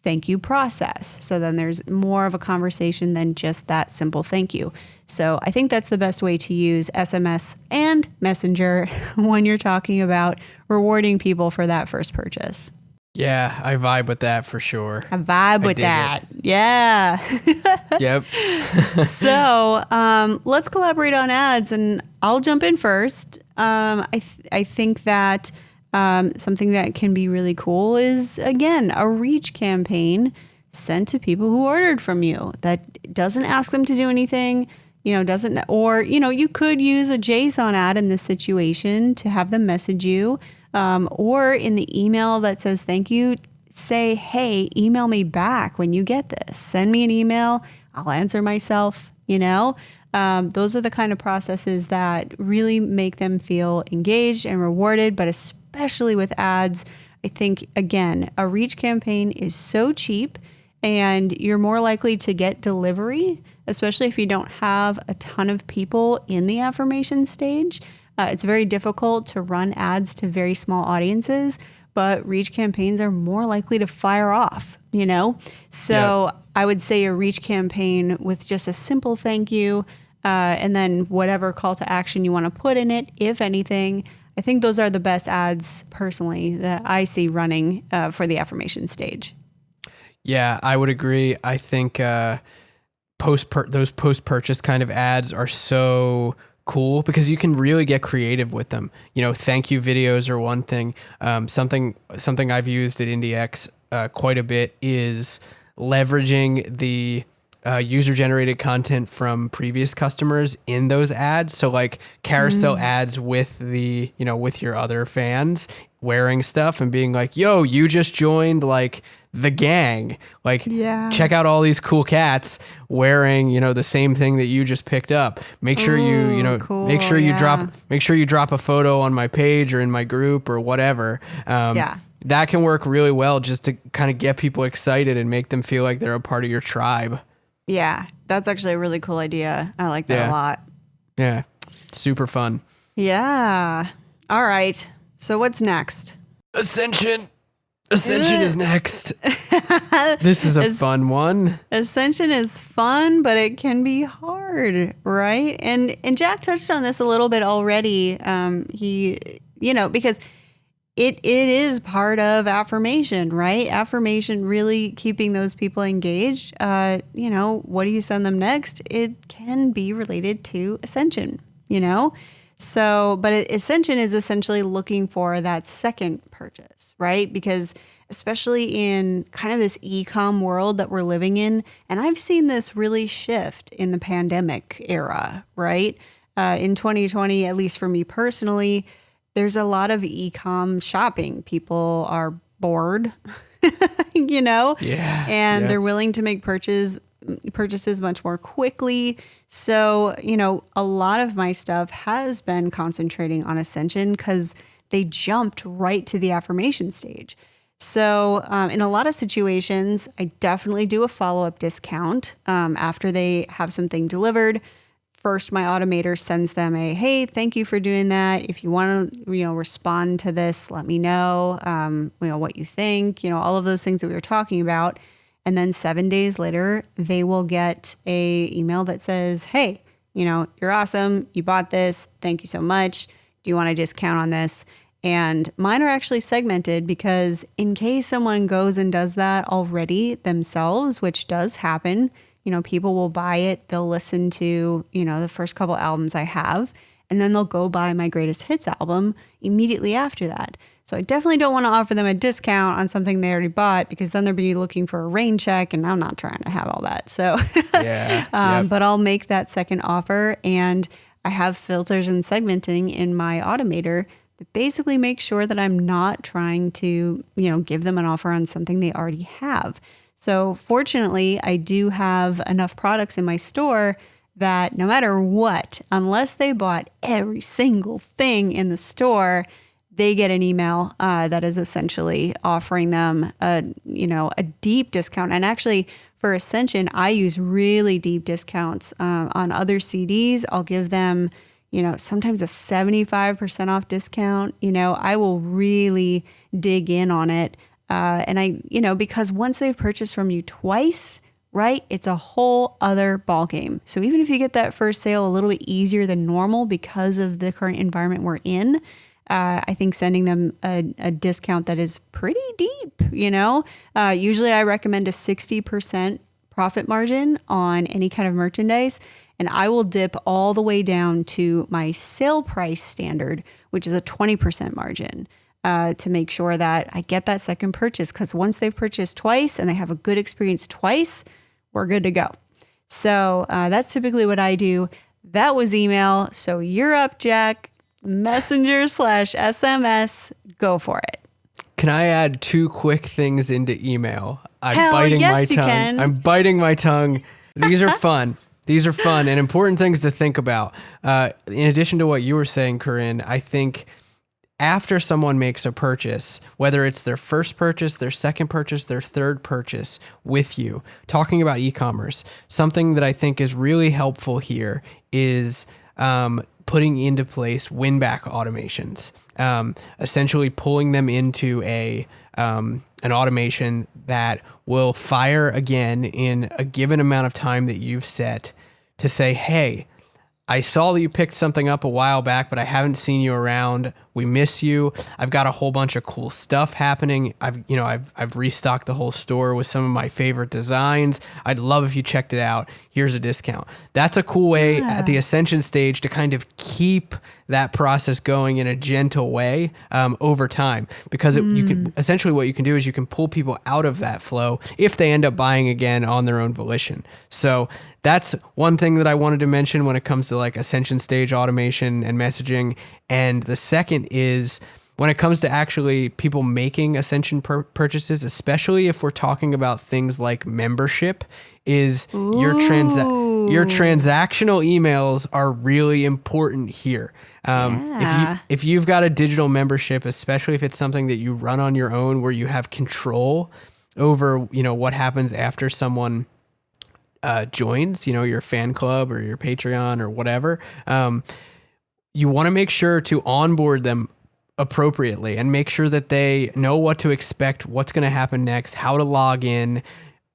thank you process. So then there's more of a conversation than just that simple thank you. So I think that's the best way to use SMS and Messenger when you're talking about rewarding people for that first purchase. Yeah, I vibe with that for sure. I vibe with that. Yeah. Yep. So let's collaborate on ads, and I'll jump in first. I think that something that can be really cool is, again, a reach campaign sent to people who ordered from you that doesn't ask them to do anything, you could use a JSON ad in this situation to have them message you. Or in the email that says thank you, say, hey, email me back when you get this. Send me an email. I'll answer myself, Those are the kind of processes that really make them feel engaged and rewarded, but especially with ads. I think, again, a reach campaign is so cheap and you're more likely to get delivery, especially if you don't have a ton of people in the affirmation stage. It's very difficult to run ads to very small audiences, but reach campaigns are more likely to fire off, So I would say a reach campaign with just a simple thank you, and then whatever call to action you want to put in it, if anything. I think those are the best ads personally that I see running for the affirmation stage. Yeah, I would agree. I think those post-purchase kind of ads are so cool because you can really get creative with them. Thank you videos are one thing. Something I've used at IndieX quite a bit is leveraging the user-generated content from previous customers in those ads. So like carousel ads with with your other fans wearing stuff and being like, yo, you just joined like the gang, check out all these cool cats wearing, the same thing that you just picked up. Make sure cool, make sure you drop a photo on my page or in my group or whatever. That can work really well just to kind of get people excited and make them feel like they're a part of your tribe. Yeah, that's actually a really cool idea. I like that a lot. Yeah, super fun. Yeah. All right. So what's next? Ascension is next. This is a fun one. Ascension is fun, but it can be hard, right? And Jack touched on this a little bit already. Because it is part of affirmation, right? Affirmation really keeping those people engaged. What do you send them next? It can be related to ascension, So, but Ascension is essentially looking for that second purchase, right? Because especially in kind of this e-com world that we're living in, and I've seen this really shift in the pandemic era, right? In 2020, at least for me personally, there's a lot of e-com shopping. People are bored, and they're willing to make purchases much more quickly. So, a lot of my stuff has been concentrating on Ascension because they jumped right to the affirmation stage. So in a lot of situations, I definitely do a follow-up discount after they have something delivered. First, my automator sends them hey, thank you for doing that. If you want to, respond to this, let me know, what you think, all of those things that we were talking about. And then 7 days later, they will get a email that says, hey, you're awesome. You bought this. Thank you so much. Do you want a discount on this? And mine are actually segmented because in case someone goes and does that already themselves, which does happen, people will buy it. They'll listen to, the first couple albums I have, and then they'll go buy my greatest hits album immediately after that. So I definitely don't want to offer them a discount on something they already bought because then they'll be looking for a rain check and I'm not trying to have all that. So, but I'll make that second offer, and I have filters and segmenting in my automator that basically make sure that I'm not trying to, give them an offer on something they already have. So fortunately, I do have enough products in my store that no matter what, unless they bought every single thing in the store, they get an email that is essentially offering them a deep discount. And actually for Ascension, I use really deep discounts on other CDs. I'll give them sometimes a 75% off discount. I will really dig in on it. Because once they've purchased from you twice, right, it's a whole other ballgame. So even if you get that first sale a little bit easier than normal because of the current environment we're in, I think sending them a discount that is pretty deep, usually I recommend a 60% profit margin on any kind of merchandise. And I will dip all the way down to my sale price standard, which is a 20% margin, to make sure that I get that second purchase. Because once they've purchased twice and they have a good experience twice, we're good to go. So that's typically what I do. That was email. So you're up, Jack. Messenger/SMS. Go for it. Can I add 2 quick things into email? Hell, yes, you can. I'm biting my tongue. These are fun. These are fun and important things to think about. In addition to what you were saying, Corinne, I think after someone makes a purchase, whether it's their first purchase, their second purchase, their third purchase with you, talking about e-commerce, something that I think is really helpful here is putting into place win-back automations, essentially pulling them into an automation that will fire again in a given amount of time that you've set to say, hey, I saw that you picked something up a while back, but I haven't seen you around. We miss you. I've got a whole bunch of cool stuff happening. I've restocked the whole store with some of my favorite designs. I'd love if you checked it out. Here's a discount. That's a cool way at the Ascension stage to kind of keep that process going in a gentle way over time, because you can essentially what you can do is you can pull people out of that flow if they end up buying again on their own volition. So that's one thing that I wanted to mention when it comes to like Ascension stage automation and messaging. And the second is when it comes to actually people making Ascension purchases, especially if we're talking about things like membership, is your transactional emails are really important here. If you've got a digital membership, especially if it's something that you run on your own where you have control over, what happens after someone joins, your fan club or your Patreon or whatever, you want to make sure to onboard them appropriately and make sure that they know what to expect, what's going to happen next, how to log in.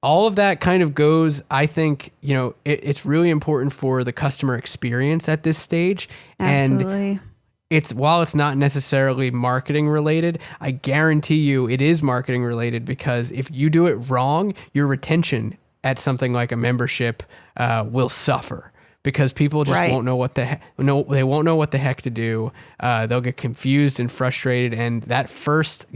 All of that kind of goes, I think, it's really important for the customer experience at this stage. Absolutely. And while it's not necessarily marketing related, I guarantee you it is marketing related, because if you do it wrong, your retention at something like a membership will suffer, because people just won't know they won't know what the heck to do. They'll get confused and frustrated. And that first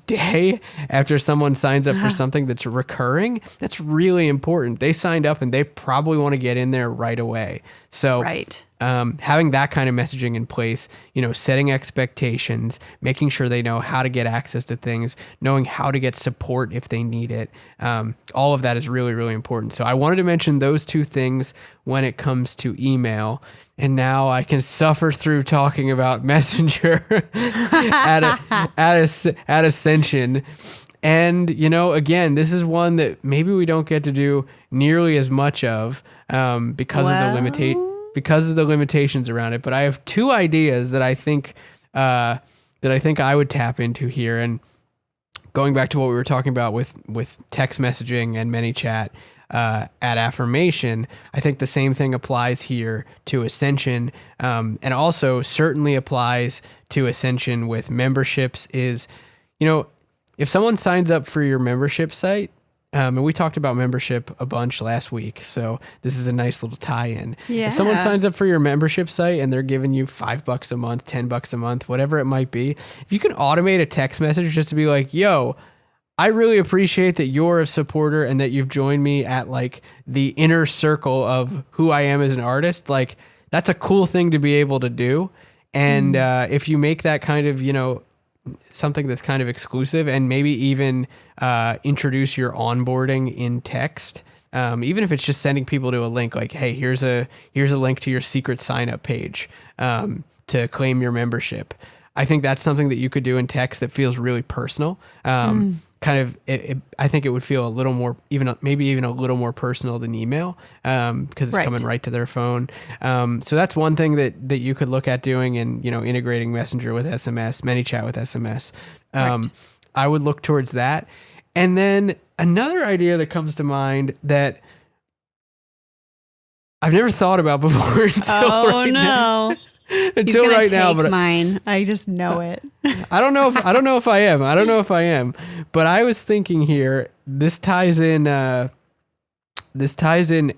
day after someone signs up for something that's recurring, that's really important. They signed up and they probably want to get in there right away. So having that kind of messaging in place, setting expectations, making sure they know how to get access to things, knowing how to get support if they need it. All of that is really, really important. So I wanted to mention those two things when it comes to email. And now I can suffer through talking about Messenger at Ascension. And, again, this is one that maybe we don't get to do nearly as much of because of the limitations around it. But I have two ideas that I think I would tap into here. And going back to what we were talking about with text messaging and ManyChat at Affirmation, I think the same thing applies here to Ascension, and also certainly applies to Ascension with memberships. Is, if someone signs up for your membership site, and we talked about membership a bunch last week, so this is a nice little tie-in. Yeah. If someone signs up for your membership site and they're giving you $5 a month, $10 a month, whatever it might be, if you can automate a text message just to be like, yo, I really appreciate that you're a supporter and that you've joined me at like the inner circle of who I am as an artist. Like, that's a cool thing to be able to do. And if you make that kind of, something that's kind of exclusive, and maybe even introduce your onboarding in text, even if it's just sending people to a link, like, hey, here's a link to your secret sign up page to claim your membership. I think that's something that you could do in text that feels really personal. I think it would feel a little more, maybe even a little more personal than email, because it's coming right to their phone. So that's one thing that you could look at doing, and integrating Messenger with SMS, ManyChat with SMS. I would look towards that. And then another idea that comes to mind that I've never thought about before until now. Until right now, but mine. I just know it. I don't know if I am. But I was thinking here, this ties in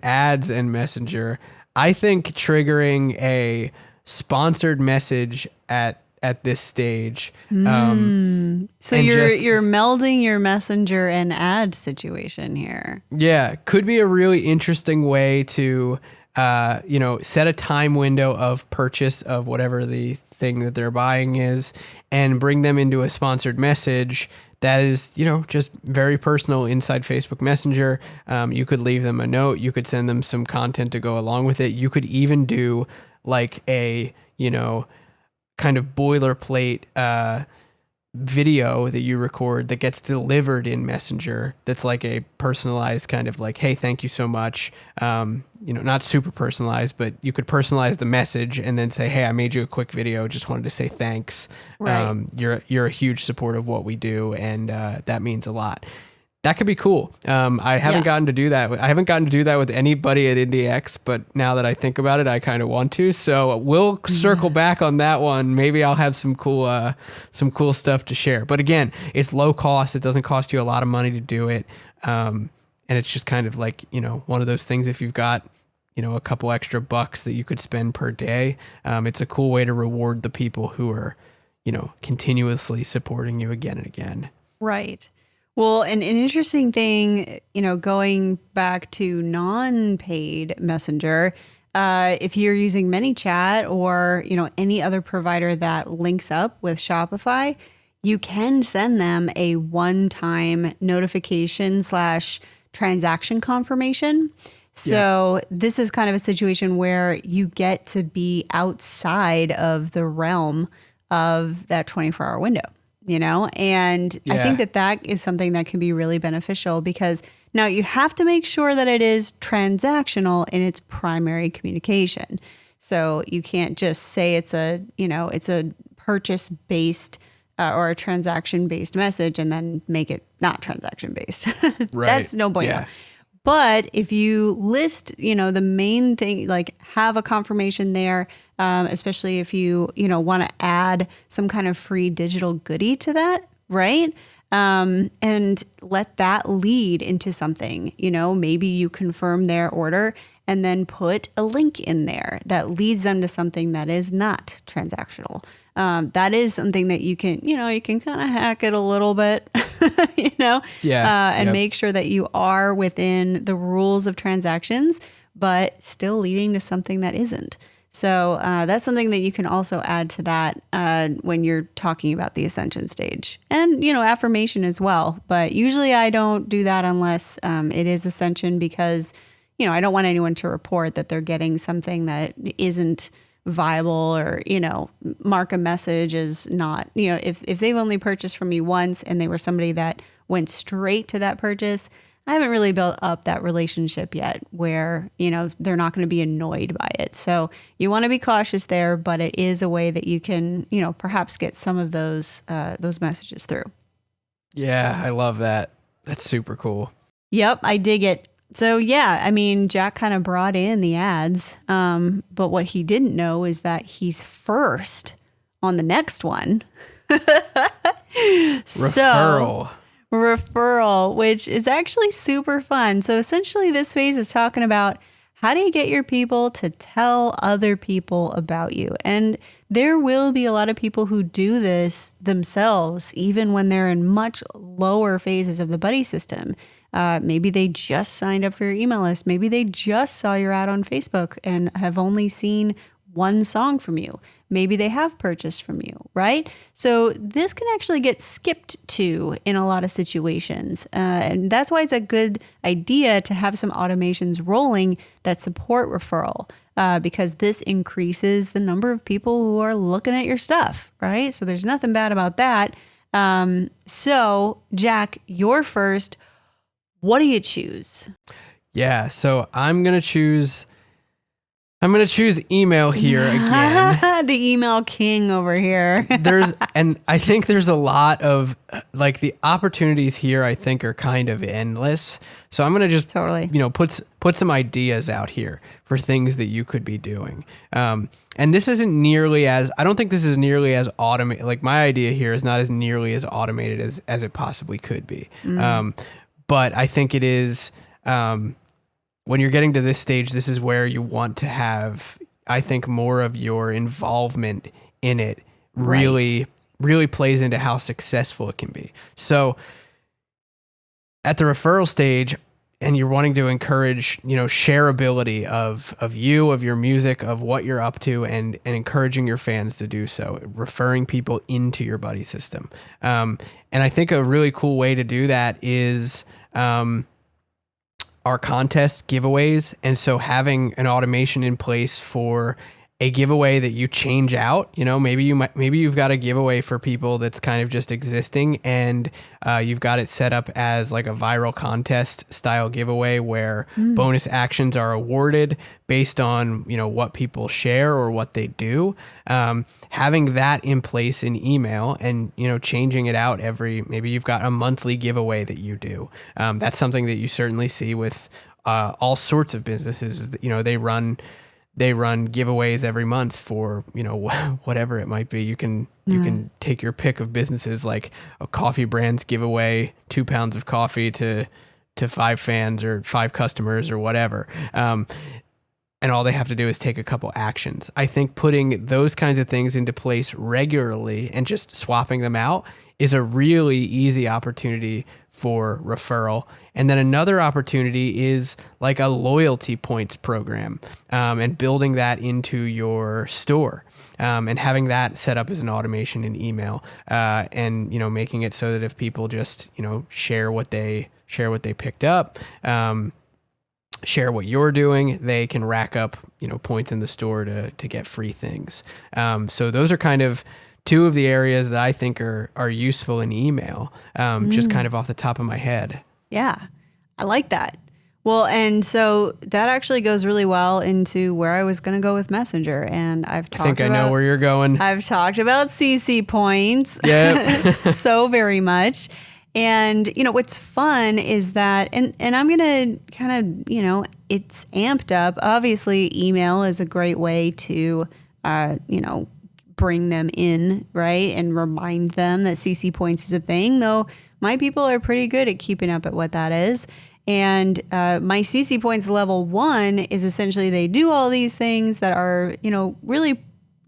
ads and Messenger. I think triggering a sponsored message at this stage. So you're melding your Messenger and ad situation here. Yeah, could be a really interesting way to set a time window of purchase of whatever the thing that they're buying is, and bring them into a sponsored message that is, just very personal inside Facebook Messenger. You could leave them a note. You could send them some content to go along with it. You could even do like a, kind of boilerplate video that you record that gets delivered in Messenger. That's like a personalized kind of like, hey, thank you so much. Not super personalized, but you could personalize the message and then say, hey, I made you a quick video. Just wanted to say thanks. Right. You're a huge support of what we do, and that means a lot. That could be cool. I haven't gotten to do that. I haven't gotten to do that with anybody at IndieX, but now that I think about it, I kind of want to. So we'll circle back on that one. Maybe I'll have some cool stuff to share. But again, it's low cost. It doesn't cost you a lot of money to do it. And it's just kind of like, one of those things, if you've got, a couple extra bucks that you could spend per day, it's a cool way to reward the people who are, continuously supporting you again and again. Right. Well, and an interesting thing, going back to non-paid Messenger, if you're using ManyChat or, any other provider that links up with Shopify, you can send them a one-time notification / transaction confirmation. So this is kind of a situation where you get to be outside of the realm of that 24-hour window. And I think that is something that can be really beneficial, because Now you have to make sure that it is transactional in its primary communication. So you can't just say it's a purchase based or a transaction based message and then make it not transaction based. Right. That's no bueno. Yeah. But if you list, the main thing, like have a confirmation there, especially if you want to add some kind of free digital goodie to that, right? And let that lead into something, maybe you confirm their order and then put a link in there that leads them to something that is not transactional. That is something that you can kind of hack it a little bit, and make sure that you are within the rules of transactions, but still leading to something that isn't. So that's something that you can also add to that when you're talking about the Ascension stage, and affirmation as well. But usually I don't do that unless it is Ascension, because I don't want anyone to report that they're getting something that isn't viable, or mark a message as not, if they've only purchased from me once and they were somebody that went straight to that purchase, I haven't really built up that relationship yet where, they're not going to be annoyed by it. So you want to be cautious there, but it is a way that you can, perhaps get some of those messages through. Yeah, I love that. That's super cool. Yep, I dig it. So yeah, I mean, Jack kind of brought in the ads, but what he didn't know is that he's first on the next one. Referral, which is actually super fun. So essentially this phase is talking about how do you get your people to tell other people about you? And there will be a lot of people who do this themselves, even when they're in much lower phases of the buddy system. Maybe they just signed up for your email list. Maybe they just saw your ad on Facebook and have only seen one song from you. Maybe they have purchased from you, right? So this can actually get skipped to in a lot of situations. And that's why it's a good idea to have some automations rolling that support referral, because this increases the number of people who are looking at your stuff, right? So there's nothing bad about that. So Jack, you're first. What do you choose? Yeah, so I'm going to choose email here again. The email king over here. And I think there's a lot of the opportunities here I think are kind of endless. So I'm going to just totally, put some ideas out here for things that you could be doing. And this isn't nearly as, I don't think this is nearly as automated. Like my idea here is not as nearly as automated as it possibly could be. But I think it is, when you're getting to this stage, this is where you want to have, I think, more of your involvement in it really plays into how successful it can be. So at the referral stage, and you're wanting to encourage, shareability of your music, of what you're up to, and encouraging your fans to do so, referring people into your buddy system. And I think a really cool way to do that is our contest giveaways. And so having an automation in place for a giveaway that you change out, maybe you've got a giveaway for people that's kind of just existing, and you've got it set up as like a viral contest style giveaway where bonus actions are awarded based on, what people share or what they do. Having that in place in email and, changing it out maybe you've got a monthly giveaway that you do. That's something that you certainly see with all sorts of businesses. They run giveaways every month for, whatever it might be. You can take your pick of businesses, like a coffee brands giveaway, 2 pounds of coffee to 5 fans or 5 customers or whatever. And all they have to do is take a couple actions. I think putting those kinds of things into place regularly and just swapping them out is a really easy opportunity for referral. And then another opportunity is like a loyalty points program, and building that into your store, and having that set up as an automation in email, and making it so that if people just share what they picked up, share what you're doing, they can rack up points in the store to get free things. So those are kind of 2 of the areas that I think are useful in email, just kind of off the top of my head. Yeah. I like that. Well, and so that actually goes really well into where I was going to go with Messenger. And I know where you're going. I've talked about CC points so very much. And, what's fun is that, and I'm going to kind of, it's amped up. Obviously, email is a great way to, bring them in, right? And remind them that CC points is a thing, though my people are pretty good at keeping up at what that is. And my CC points level 1 is essentially they do all these things that are, really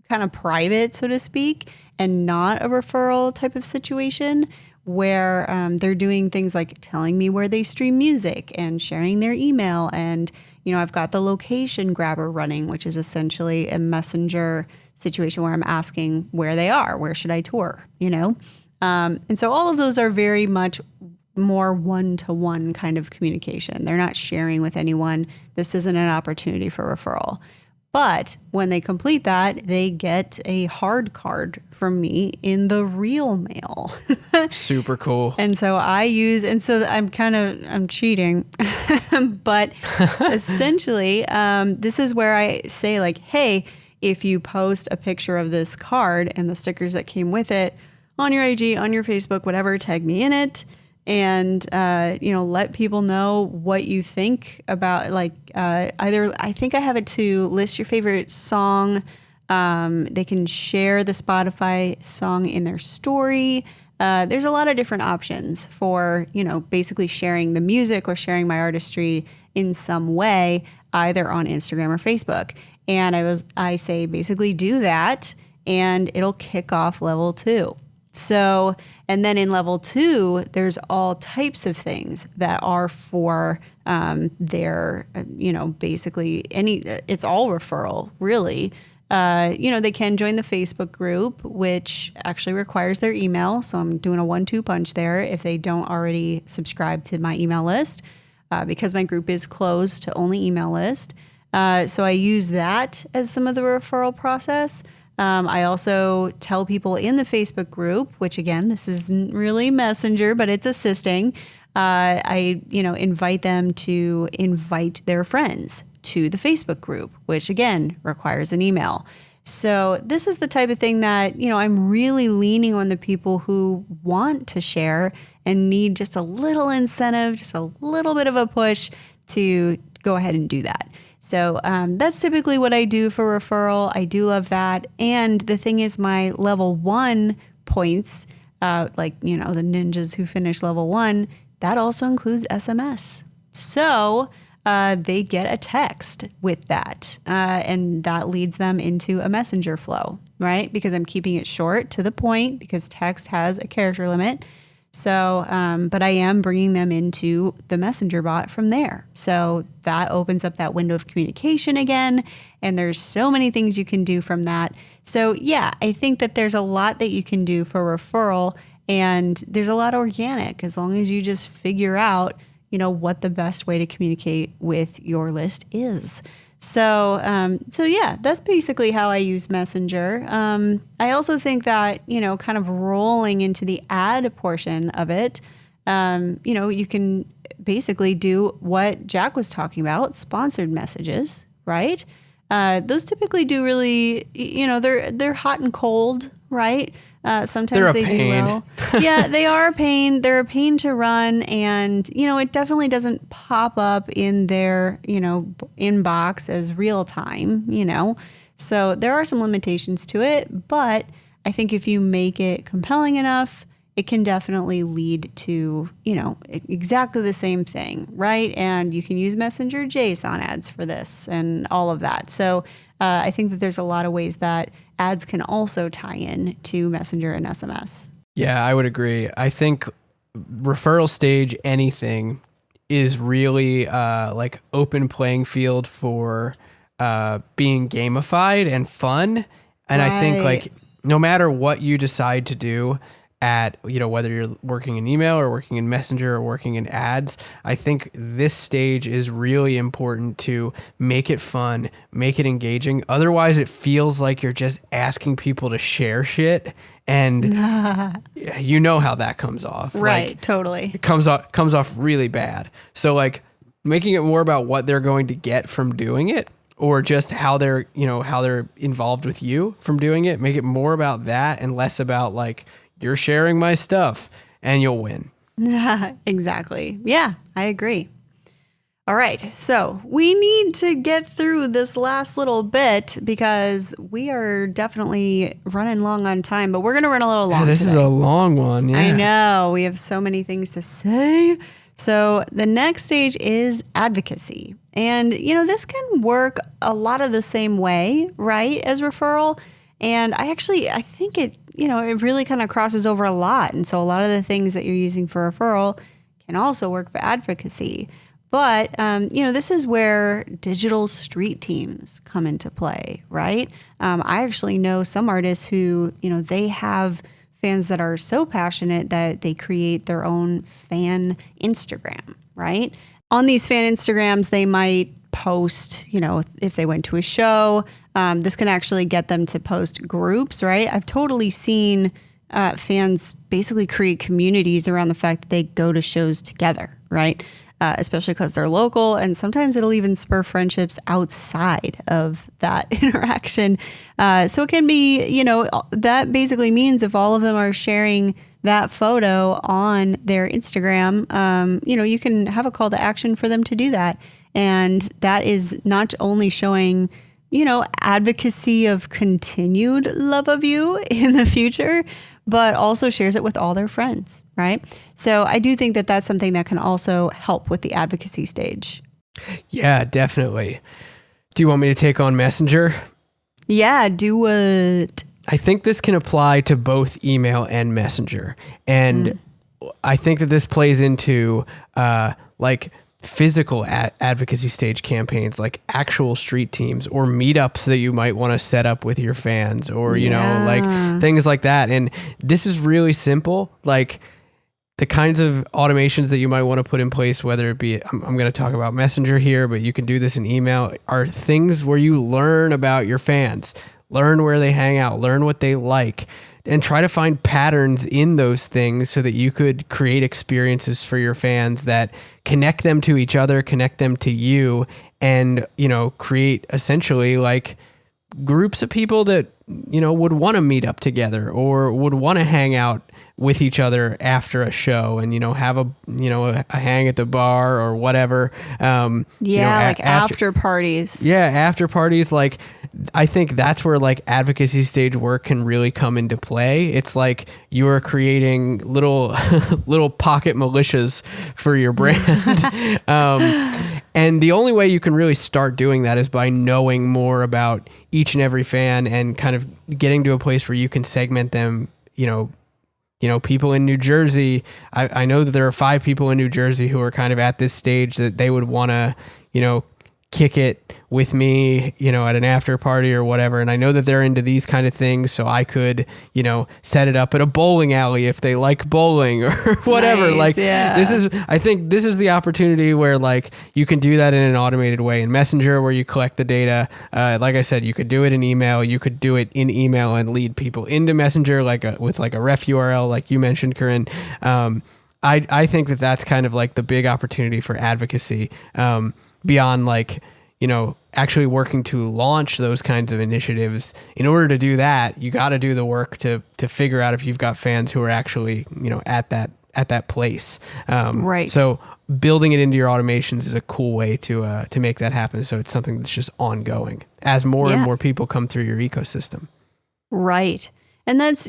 kind of private, so to speak, and not a referral type of situation where they're doing things like telling me where they stream music and sharing their email. And, I've got the location grabber running, which is essentially a messenger situation where I'm asking where they are, where should I tour, And so all of those are very much more one-to-one kind of communication. They're not sharing with anyone. This isn't an opportunity for referral. But when they complete that, they get a hard card from me in the real mail. Super cool. And so I'm cheating. But essentially, this is where I say like, hey, if you post a picture of this card and the stickers that came with it on your IG, on your Facebook, whatever, tag me in it. And, let people know what you think about either, I think I have it to list your favorite song. They can share the Spotify song in their story. There's a lot of different options for, basically sharing the music or sharing my artistry in some way, either on Instagram or Facebook. And I say basically do that and it'll kick off level 2. So, and then in level 2, there's all types of things that are for their, basically it's all referral, really. They can join the Facebook group, which actually requires their email. So I'm doing a 1-2 punch there if they don't already subscribe to my email list, because my group is closed to only email list. So I use that as some of the referral process. I also tell people in the Facebook group, which again, this isn't really Messenger, but it's assisting. I invite them to invite their friends to the Facebook group, which again requires an email. So this is the type of thing that, I'm really leaning on the people who want to share and need just a little incentive, just a little bit of a push to go ahead and do that. So that's typically what I do for referral. I do love that. And the thing is, my level 1 points, the ninjas who finish level 1, that also includes SMS. So they get a text with that. And that leads them into a messenger flow, right? Because I'm keeping it short to the point because text has a character limit. So, but I am bringing them into the messenger bot from there. So that opens up that window of communication again. And there's so many things you can do from that. So yeah, I think that there's a lot that you can do for referral, and there's a lot organic as long as you just figure out, what the best way to communicate with your list is. So yeah, that's basically how I use Messenger. I also think that, kind of rolling into the ad portion of it, you can basically do what Jack was talking about, sponsored messages, right? Those typically do really, they're hot and cold, right? Sometimes they do well. Yeah, they are a pain. They're a pain to run. And, it definitely doesn't pop up in their, inbox as real time, So there are some limitations to it. But I think if you make it compelling enough, it can definitely lead to, exactly the same thing, right? And you can use Messenger JSON ads for this and all of that. So I think that there's a lot of ways that ads can also tie in to Messenger and SMS. Yeah, I would agree. I think referral stage anything is really like open playing field for being gamified and fun. And I think like no matter what you decide to do at, whether you're working in email or working in Messenger or working in ads, I think this stage is really important to make it fun, make it engaging. Otherwise, it feels like you're just asking people to share shit And you know how that comes off. Right. Like, Totally. it comes off really bad. So like making it more about what they're going to get from doing it, or just how they're involved with you from doing it. Make it more about that and less about like, you're sharing my stuff and you'll win. Exactly. Yeah, I agree. All right. So we need to get through this last little bit because we are definitely running long on time, but we're going to run a little long. This is a long one. Yeah. I know. We have so many things to say. So the next stage is advocacy. And, this can work a lot of the same way, right, as referral. And I think it, it really kind of crosses over a lot. And so a lot of the things that you're using for referral can also work for advocacy. But, this is where digital street teams come into play, right? I actually know some artists who, they have fans that are so passionate that they create their own fan Instagram, right? On these fan Instagrams, they might post, if they went to a show. This can actually get them to post groups, right? I've totally seen fans basically create communities around the fact that they go to shows together, right? Especially because they're local, and sometimes it'll even spur friendships outside of that interaction. So it can be, that basically means if all of them are sharing that photo on their Instagram, you can have a call to action for them to do that. And that is not only showing, advocacy of continued love of you in the future, but also shares it with all their friends, right? So I do think that that's something that can also help with the advocacy stage. Yeah, definitely. Do you want me to take on Messenger? Yeah, do it. I think this can apply to both email and Messenger. And I think that this plays into physical advocacy stage campaigns, like actual street teams or meetups that you might want to set up with your fans, or, things like that. And this is really simple. Like the kinds of automations that you might want to put in place, whether it be, I'm going to talk about Messenger here, but you can do this in email, are things where you learn about your fans, learn where they hang out, learn what they like, and try to find patterns in those things so that you could create experiences for your fans that connect them to each other, connect them to you, and, create essentially like groups of people that, would want to meet up together or would want to hang out with each other after a show and, have a hang at the bar or whatever. After parties. Yeah. After parties. Like, I think that's where like advocacy stage work can really come into play. It's like you're creating little pocket militias for your brand. And the only way you can really start doing that is by knowing more about each and every fan and kind of getting to a place where you can segment them, people in New Jersey. I know that there are 5 people in New Jersey who are kind of at this stage that they would want to, kick it with me, at an after party or whatever. And I know that they're into these kind of things. So I could, set it up at a bowling alley if they like bowling or whatever. Nice, I think this is the opportunity where like you can do that in an automated way in Messenger where you collect the data. Like I said, you could do it in email. You could do it in email and lead people into Messenger with a ref URL, like you mentioned, Corinne. I think that that's kind of like the big opportunity for advocacy, beyond like, actually working to launch those kinds of initiatives. In order to do that, you got to do the work to figure out if you've got fans who are actually, at that place. Right. So building it into your automations is a cool way to make that happen. So it's something that's just ongoing as more and more people come through your ecosystem. Right. And that's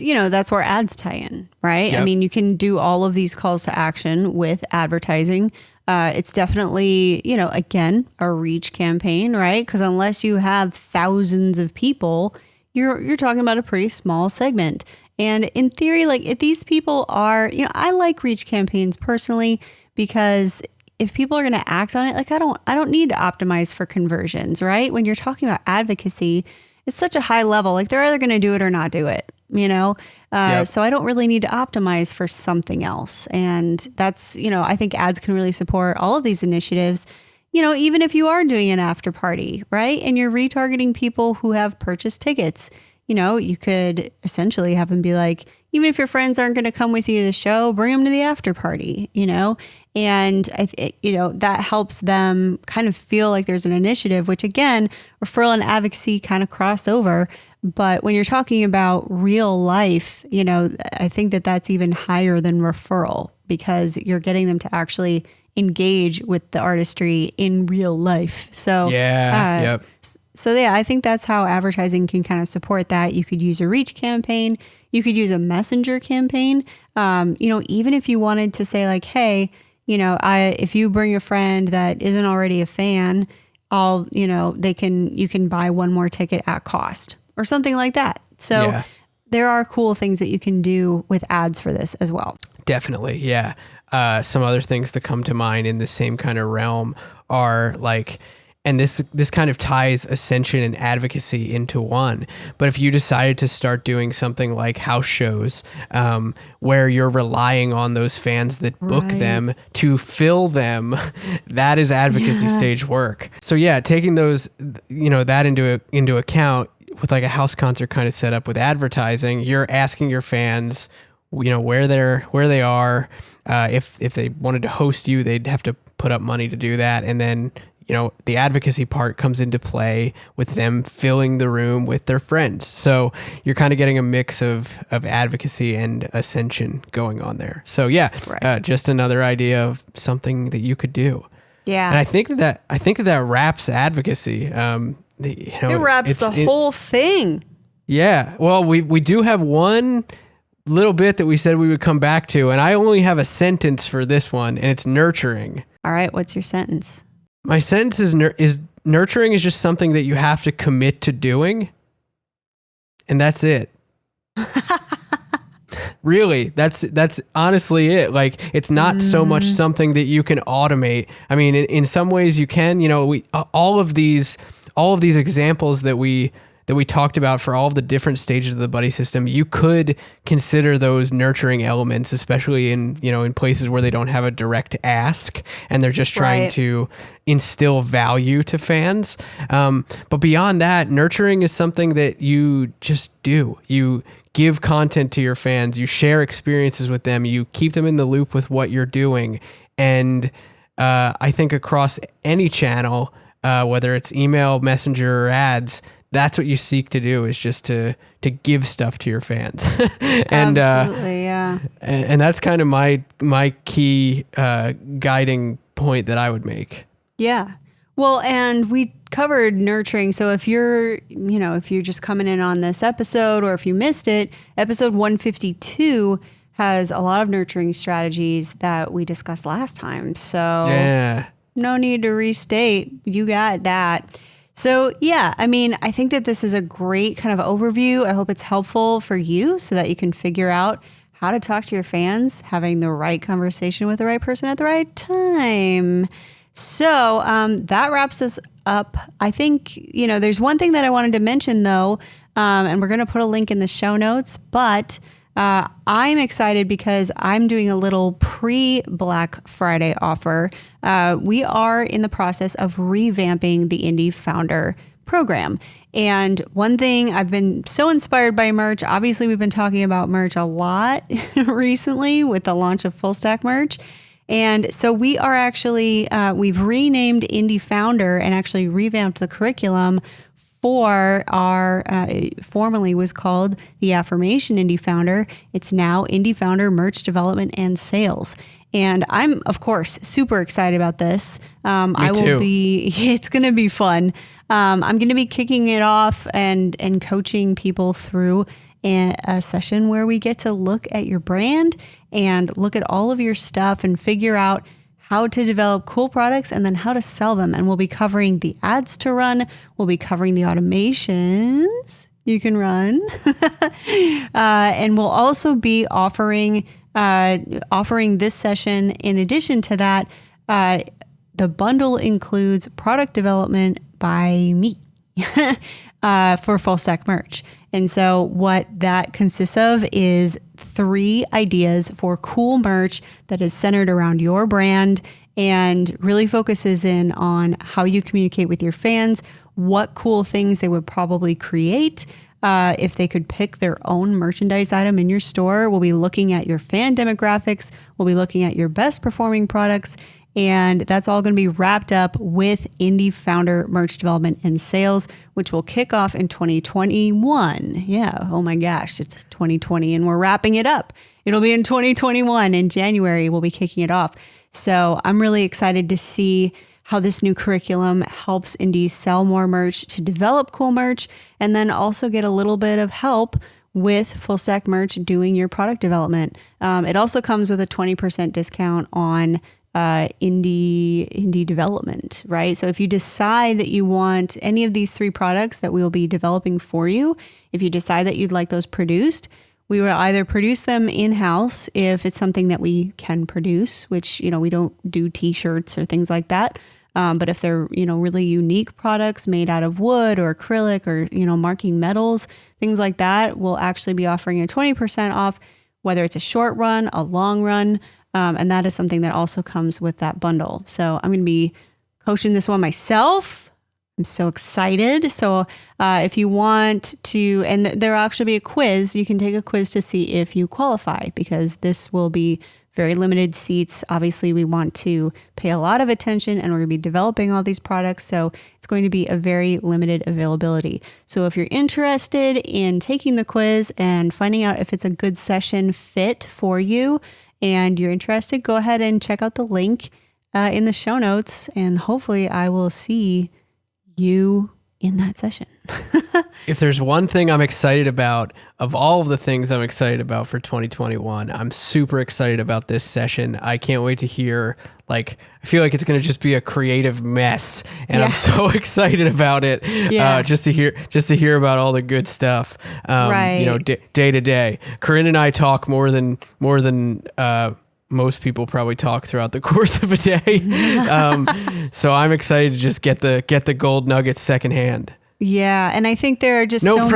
where ads tie in, right? Yep. I mean, you can do all of these calls to action with advertising. It's definitely, again, a reach campaign, right? Because unless you have thousands of people, you're talking about a pretty small segment. And in theory, like if these people are, I like reach campaigns personally because if people are going to act on it, like I don't need to optimize for conversions, right? When you're talking about advocacy, it's such a high level, like they're either going to do it or not do it. So I don't really need to optimize for something else. And that's, I think ads can really support all of these initiatives, even if you are doing an after party, right? And you're retargeting people who have purchased tickets, you could essentially have them be like, even if your friends aren't going to come with you to the show, bring them to the after party, and that helps them kind of feel like there's an initiative, which again, referral and advocacy kind of cross over. But when you're talking about real life, I think that that's even higher than referral, because you're getting them to actually engage with the artistry in real life. So yep. So yeah, I think that's how advertising can kind of support that. You could use a reach campaign. You could use a messenger campaign. Even if you wanted to say like, hey, if you bring a friend that isn't already a fan, you can buy one more ticket at cost or something like that. So there are cool things that you can do with ads for this as well. Definitely. Yeah. Some other things that come to mind in the same kind of realm are like, and this kind of ties Ascension and advocacy into one. But if you decided to start doing something like house shows, where you're relying on those fans that book them to fill them, that is advocacy stage work. So yeah, taking those, that into account with like a house concert kind of setup with advertising, you're asking your fans, where they are. If they wanted to host you, they'd have to put up money to do that, and then the advocacy part comes into play with them filling the room with their friends. So you're kind of getting a mix of advocacy and Ascension going on there. So just another idea of something that you could do. Yeah. And I think that wraps advocacy. It wraps the whole thing. Yeah. Well, we do have one little bit that we said we would come back to, and I only have a sentence for this one, and it's nurturing. All right. What's your sentence? My sentence is nurturing is just something that you have to commit to doing, and that's it. Really, that's honestly it. Like, it's not so much something that you can automate. I mean, in some ways you can. All of these examples that we talked about for all of the different stages of the buddy system, you could consider those nurturing elements, especially in places where they don't have a direct ask and they're just trying to instill value to fans. But beyond that, nurturing is something that you just do. You give content to your fans, you share experiences with them, you keep them in the loop with what you're doing. And I think across any channel, whether it's email, messenger, or ads, that's what you seek to do, is just to give stuff to your fans. And absolutely, yeah. And that's kind of my key guiding point that I would make. Yeah. Well, and we covered nurturing. So if you're just coming in on this episode, or if you missed it, episode 152 has a lot of nurturing strategies that we discussed last time. So no need to restate. You got that. So yeah, I mean, I think that this is a great kind of overview. I hope it's helpful for you so that you can figure out how to talk to your fans, having the right conversation with the right person at the right time. So that wraps us up. I think, there's one thing that I wanted to mention though, and we're going to put a link in the show notes, but I'm excited because I'm doing a little pre-Black Friday offer. We are in the process of revamping the Indie Founder program. And one thing, I've been so inspired by merch. Obviously, we've been talking about merch a lot recently with the launch of Full Stack merch. And so we are actually, we've renamed Indie Founder and actually revamped the curriculum for our, formerly was called the Affirmation Indie Founder. It's now Indie Founder Merch Development and Sales. And I'm, of course, super excited about this. It's going to be fun. I'm going to be kicking it off and coaching people through a session where we get to look at your brand and look at all of your stuff and figure out how to develop cool products and then how to sell them. And we'll be covering the ads to run. We'll be covering the automations you can run. And we'll also be offering this session. In addition to that, the bundle includes product development by me for Full Stack merch. And so what that consists of is 3 ideas for cool merch that is centered around your brand and really focuses in on how you communicate with your fans, what cool things they would probably create if they could pick their own merchandise item in your store. We'll be looking at your fan demographics. We'll be looking at your best performing products. And that's all going to be wrapped up with Indie Founder Merch Development and Sales, which will kick off in 2021. Yeah. Oh my gosh. It's 2020 and we're wrapping it up. It'll be in 2021 in January. We'll be kicking it off. So I'm really excited to see how this new curriculum helps indies sell more merch, to develop cool merch, and then also get a little bit of help with Full Stack Merch doing your product development. It also comes with a 20% discount on indie development, right? So if you decide that you want any of these 3 products that we will be developing for you, if you decide that you'd like those produced, we will either produce them in-house if it's something that we can produce, which, we don't do t-shirts or things like that. But if they're, really unique products made out of wood or acrylic or, marking metals, things like that, we'll actually be offering a 20% off, whether it's a short run, a long run. And that is something that also comes with that bundle. So I'm going to be coaching this one myself. I'm so excited. So if you want to, and there'll actually be a quiz, you can take a quiz to see if you qualify, because this will be very limited seats. Obviously, we want to pay a lot of attention and we're going to be developing all these products. So it's going to be a very limited availability. So if you're interested in taking the quiz and finding out if it's a good session fit for you and you're interested, go ahead and check out the link in the show notes, and hopefully I will see you in that session. If there's one thing I'm excited about, of all of the things I'm excited about for 2021, I'm super excited about this session. I can't wait to hear, I feel like it's going to just be a creative mess, and I'm so excited about it. Just to hear about all the good stuff. Right. Day to day. Corinne and I talk more than most people probably talk throughout the course of a day. So I'm excited to just get the gold nuggets secondhand. Yeah. And I think there are just no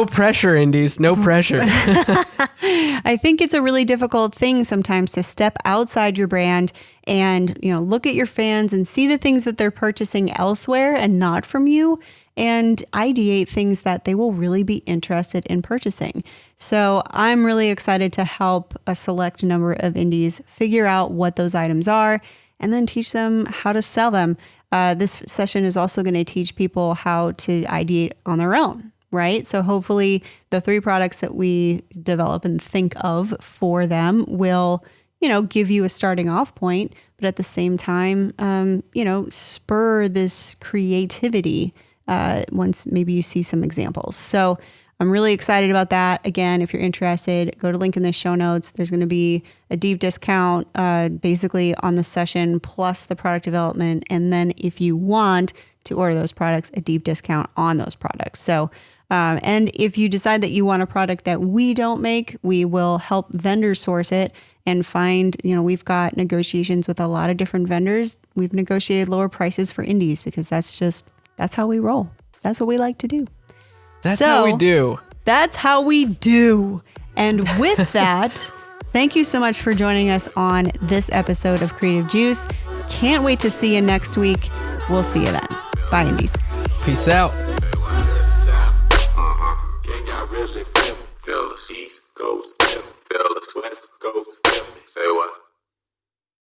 pressure, indies, no pressure. I think it's a really difficult thing sometimes to step outside your brand and, look at your fans and see the things that they're purchasing elsewhere and not from you, and ideate things that they will really be interested in purchasing. So I'm really excited to help a select number of indies figure out what those items are and then teach them how to sell them. This session is also going to teach people how to ideate on their own, right? So hopefully the 3 products that we develop and think of for them will, give you a starting off point, but at the same time, spur this creativity once maybe you see some examples. So I'm really excited about that. Again, if you're interested, go to link in the show notes. There's going to be a deep discount basically on the session plus the product development. And then if you want to order those products, a deep discount on those products. So, and if you decide that you want a product that we don't make, we will help vendors source it and find, we've got negotiations with a lot of different vendors. We've negotiated lower prices for indies because that's how we roll. That's what we like to do. That's how we do. That's how we do. And with that, thank you so much for joining us on this episode of Creative Juice. Can't wait to see you next week. We'll see you then. Bye, indies. Peace out. East Coast, West Coast, say what?